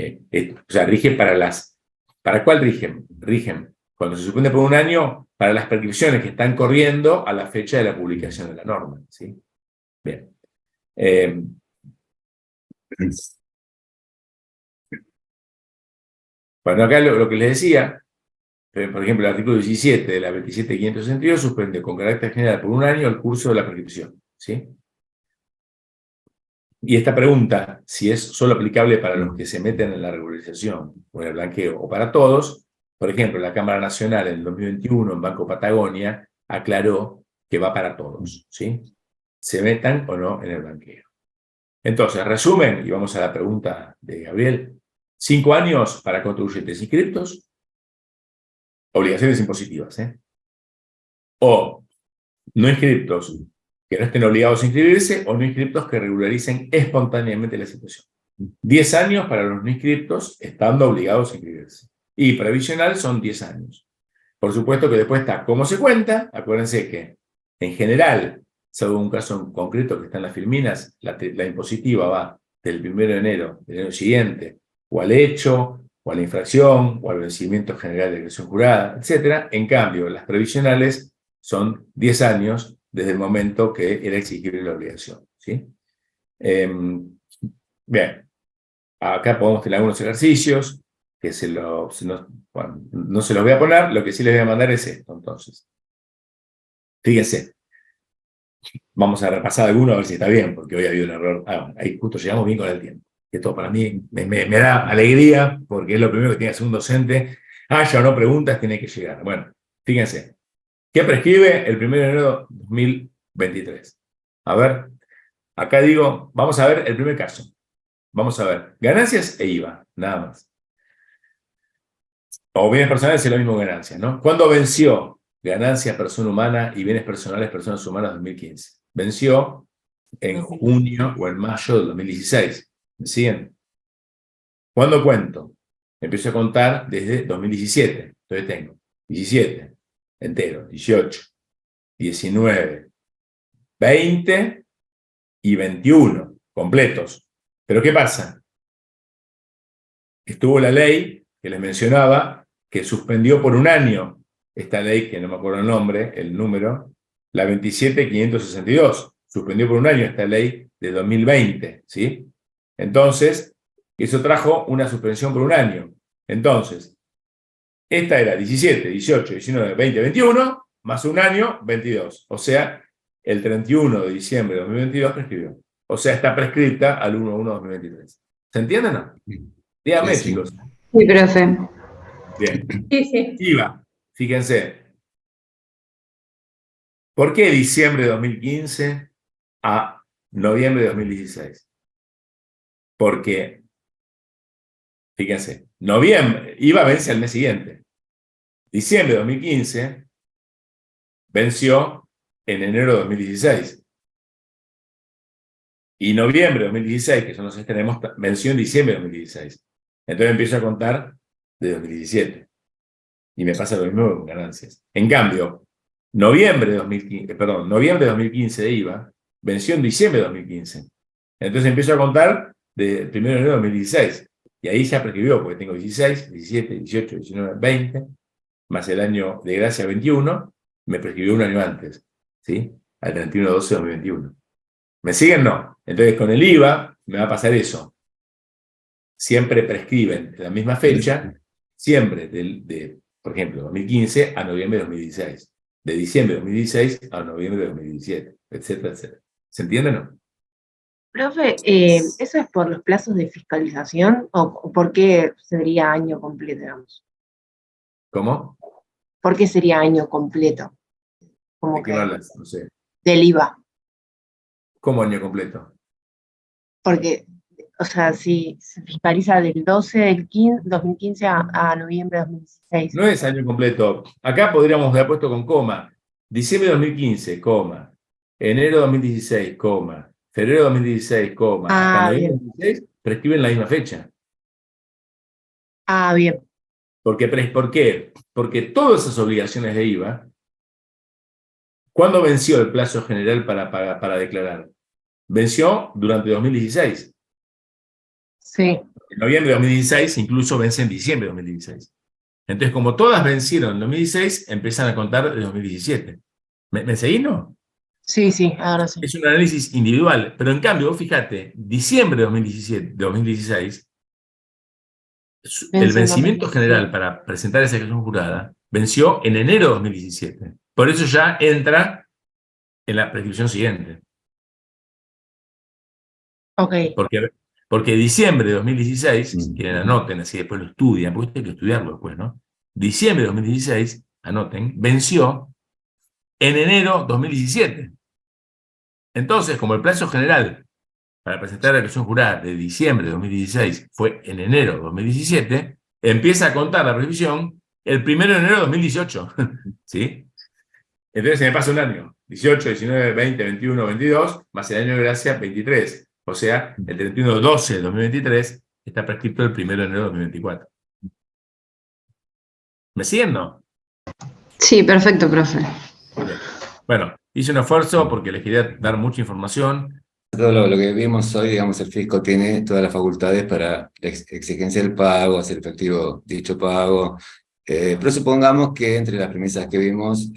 sea, rige ¿para cuál rigen? Rigen, cuando se suspende por un año, para las prescripciones que están corriendo a la fecha de la publicación de la norma, ¿sí? Bien. Bueno, acá lo que les decía, por ejemplo, el artículo 17 de la 27.562 suspende con carácter general por un año el curso de la prescripción, ¿sí? Y esta pregunta, si es solo aplicable para los que se meten en la regularización o en el blanqueo, o para todos, por ejemplo, la Cámara Nacional en 2021, en Banco Patagonia, aclaró que va para todos, ¿sí? Se metan o no en el blanqueo. Entonces, resumen, y vamos a la pregunta de Gabriel. 5 años para contribuyentes inscriptos, obligaciones impositivas, o no inscriptos que no estén obligados a inscribirse, o no inscriptos que regularicen espontáneamente la situación. 10 años para los no inscriptos, estando obligados a inscribirse. Y previsional son 10 años. Por supuesto que después está cómo se cuenta. Acuérdense que, en general, salvo un caso en concreto que está en las filminas, la impositiva va del 1 de enero del año siguiente, o al hecho, o a la infracción, o al vencimiento general de declaración jurada, etc. En cambio, las previsionales son 10 años desde el momento que era exigible la obligación, ¿sí? Bien, acá podemos tener algunos ejercicios que bueno, no se los voy a poner, lo que sí les voy a mandar es esto, entonces. Fíjense, vamos a repasar alguno a ver si está bien, porque hoy ha habido un error. Ahí justo llegamos bien con el tiempo. Esto para mí me da alegría, porque es lo primero que tiene que hacer un docente. Haya o no preguntas, tiene que llegar. Bueno, fíjense. ¿Qué prescribe el 1 de enero de 2023? A ver, acá digo, vamos a ver el primer caso. Vamos a ver, ganancias e IVA, nada más. O bienes personales es lo mismo que ganancias, ¿no? ¿Cuándo venció ganancias persona humana y bienes personales personas humanas 2015? Venció en junio o en mayo del 2016. ¿Me siguen? ¿Cuándo cuento? Empiezo a contar desde 2017. Entonces tengo 17 entero, 18, 19, 20 y 21 completos. Pero ¿qué pasa? Estuvo la ley que les mencionaba que suspendió por un año esta ley, que no me acuerdo el nombre, el número, la 27.562. Suspendió por un año esta ley de 2020, ¿sí? Entonces, eso trajo una suspensión por un año. Entonces, esta era 17, 18, 19, 20, 21, más un año, 22. O sea, el 31 de diciembre de 2022 prescribió. O sea, está prescripta al 1/1/2023. ¿Se entiende o no? Dígame, Sí, sí. chicos. Sí, profe. Bien. Sí, sí. IVA, fíjense. ¿Por qué diciembre de 2015 a noviembre de 2016? Porque, fíjense, IVA vence al mes siguiente. Diciembre de 2015 venció en enero de 2016. Y noviembre de 2016, que son los extremos, venció en diciembre de 2016. Entonces empiezo a contar de 2017. Y me pasa lo mismo con ganancias. En cambio, noviembre de 2015 de IVA venció en diciembre de 2015. Entonces empiezo a contar del 1 de enero de 2016. Y ahí ya prescribió, porque tengo 16, 17, 18, 19, 20, más el año de gracia 21, me prescribió un año antes, ¿sí? Al 31/12/2021. ¿Me siguen? No. Entonces con el IVA me va a pasar eso. Siempre prescriben en la misma fecha, siempre por ejemplo, 2015 a noviembre de 2016, de diciembre de 2016 a noviembre de 2017, etcétera, etcétera. ¿Se entiende o no? Profe, ¿eso es por los plazos de fiscalización o por qué sería año completo, digamos? ¿Cómo? ¿Por qué sería año completo? Como ¿De qué que me hablas? No sé. del IVA. ¿Cómo año completo? Porque, o sea, si se fiscaliza del 12 del 2015 a noviembre de 2016. No es año completo. Acá podríamos haber puesto con coma. Diciembre de 2015, coma. Enero de 2016, coma. Febrero de 2016, coma. Hasta noviembre de 2016 prescriben la misma fecha. Ah, bien. ¿Por qué? Porque todas esas obligaciones de IVA, ¿cuándo venció el plazo general para declarar? Venció durante 2016. Sí. En noviembre de 2016 incluso vence en diciembre de 2016. Entonces, como todas vencieron en 2016, empiezan a contar de 2017. ¿Me seguís, no? Sí, sí, ahora sí. Es un análisis individual. Pero en cambio, vos fíjate, diciembre de 2016, el Vence en vencimiento 2017. general para presentar esa declaración jurada venció en enero de 2017. Por eso ya entra en la prescripción siguiente. Ok. Porque diciembre de 2016, quienes anoten, así después lo estudian, porque esto hay que estudiarlo después, ¿no? Diciembre de 2016, anoten, venció en enero de 2017. Entonces, como el plazo general para presentar la declaración jurada de diciembre de 2016 fue en enero de 2017, empieza a contar la prescripción el 1 de enero de 2018. ¿Sí? Entonces se me pasa un año. 18, 19, 20, 21, 22, más el año de gracia, 23. O sea, el 31/12 de 2023 está prescrito el 1 de enero de 2024. ¿Me siguen, no? Sí, perfecto, profe. Bien. Bueno, hice un esfuerzo porque les quería dar mucha información. Todo lo que vimos hoy, digamos, el fisco tiene todas las facultades para la exigencia del pago, hacer efectivo dicho pago. Pero supongamos que entre las premisas que vimos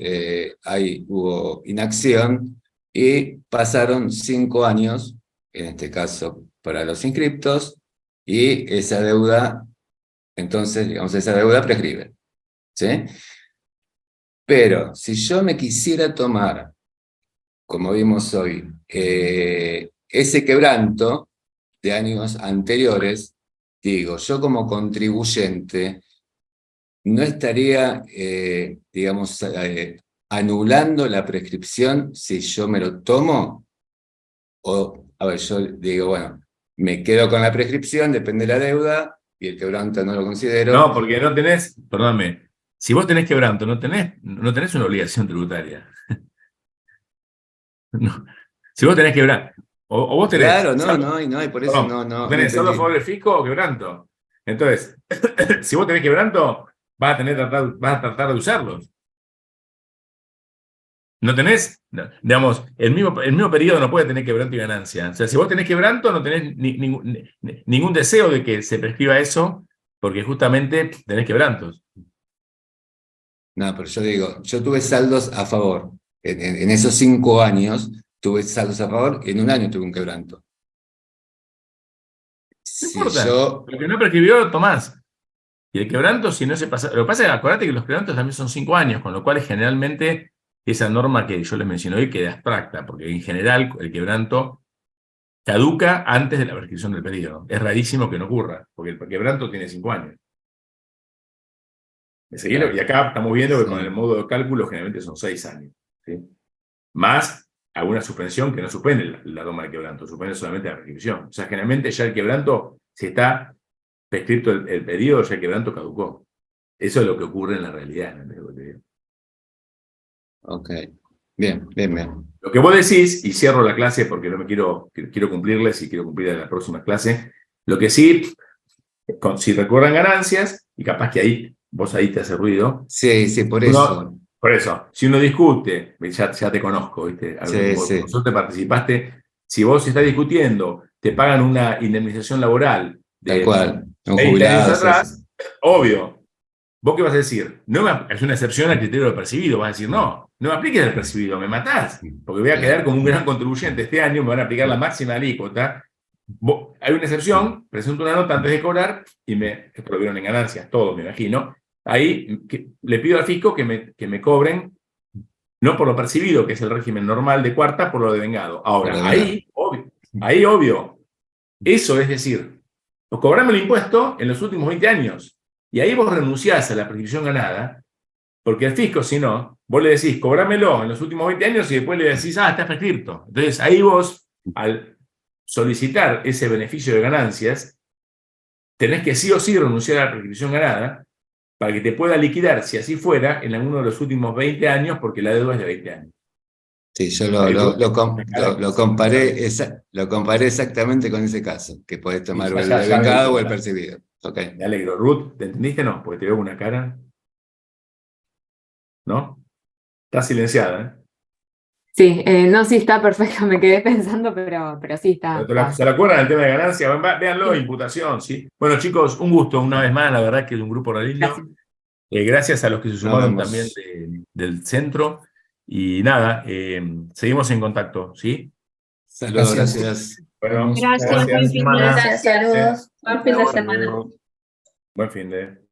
hubo inacción y pasaron 5 años, en este caso para los inscriptos, y esa deuda, entonces, digamos, esa deuda prescribe. ¿Sí? Pero si yo me quisiera tomar, como vimos hoy, ese quebranto de años anteriores, digo, yo como contribuyente no estaría, digamos, anulando la prescripción si yo me lo tomo, o, a ver, yo digo, bueno, me quedo con la prescripción, depende de la deuda, y el quebranto no lo considero. No, porque no tenés, perdóname, si vos tenés quebranto, no tenés una obligación tributaria. No. Si vos tenés quebranto, o vos tenés... Claro, no hay, por eso perdón, no tenés saldo a entendí. favor del fisco o quebranto. Entonces, si vos tenés quebranto, vas a tratar de usarlos. No tenés, digamos, el mismo periodo no puede tener quebranto y ganancia. O sea, si vos tenés quebranto, no tenés ningún deseo de que se prescriba eso, porque justamente tenés quebrantos. No, pero yo digo, yo tuve saldos a favor. En esos 5 años tuve saldos a favor, en un año tuve un quebranto. No Si importa. yo, Lo que no prescribió, lo tomás. Y el quebranto, si no se pasa. Lo que pasa es que acordate que los quebrantos también son 5 años, con lo cual generalmente esa norma que yo les mencioné hoy queda abstracta, porque en general el quebranto caduca antes de la prescripción del periodo. Es rarísimo que no ocurra, porque el quebranto tiene 5 años. ¿Me seguís? Y acá estamos viendo que con el modo de cálculo generalmente son 6 años. ¿Sí? Más alguna suspensión que no suspende la toma del quebranto, suspende solamente la prescripción. O sea, generalmente ya el quebranto, si está prescrito el periodo, ya el quebranto caducó. Eso es lo que ocurre en la realidad. ok, bien. Lo que vos decís, y cierro la clase porque no me quiero cumplirles y quiero cumplir en la próxima clase, lo que sí, si recuerdan ganancias, y capaz que vos ahí te hace ruido. Sí, por eso. Por eso, si uno discute, ya te conozco, ¿viste? Sí. Vos te participaste, si vos estás discutiendo, te pagan una indemnización laboral Tal de cual, un 20 años jubilado. atrás, obvio. ¿Vos qué vas a decir? Es una excepción al criterio del percibido. Vas a decir, no me apliques el percibido, me matás, porque voy a quedar como un gran contribuyente. Este año me van a aplicar la máxima alícuota. Hay una excepción, presento una nota antes de cobrar y esto lo vieron en ganancias, todos me imagino. Ahí le pido al fisco que me cobren, no por lo percibido, que es el régimen normal de cuarta, por lo devengado. Ahora, ahí, obvio, eso es decir, cobrame el impuesto en los últimos 20 años. Y ahí vos renunciás a la prescripción ganada, porque el fisco, si no, vos le decís, cobrámelo en los últimos 20 años y después le decís, está prescripto. Entonces, ahí vos, al solicitar ese beneficio de ganancias, tenés que sí o sí renunciar a la prescripción ganada para que te pueda liquidar, si así fuera, en alguno de los últimos 20 años, porque la deuda es de 20 años. Sí, yo lo comparé exactamente con ese caso, que podés tomar el devengado o el percibido. Okay. Me alegro. Ruth, ¿te entendiste? No, porque te veo una cara. ¿No? Está silenciada, ¿eh? Sí, no, sí, está perfecto, me quedé pensando, pero sí está. ¿Se recuerdan del tema de ganancia? Véanlo, imputación, ¿sí? Bueno, chicos, un gusto una vez más, la verdad que es un grupo re lindo. Gracias. Gracias a los que se sumaron también del centro. Y nada, seguimos en contacto, ¿sí? Saludos, Gracias. gracias. Bueno, Gracias, buen fin de semana. Gracias, saludos. Buen fin de semana. Buen fin de.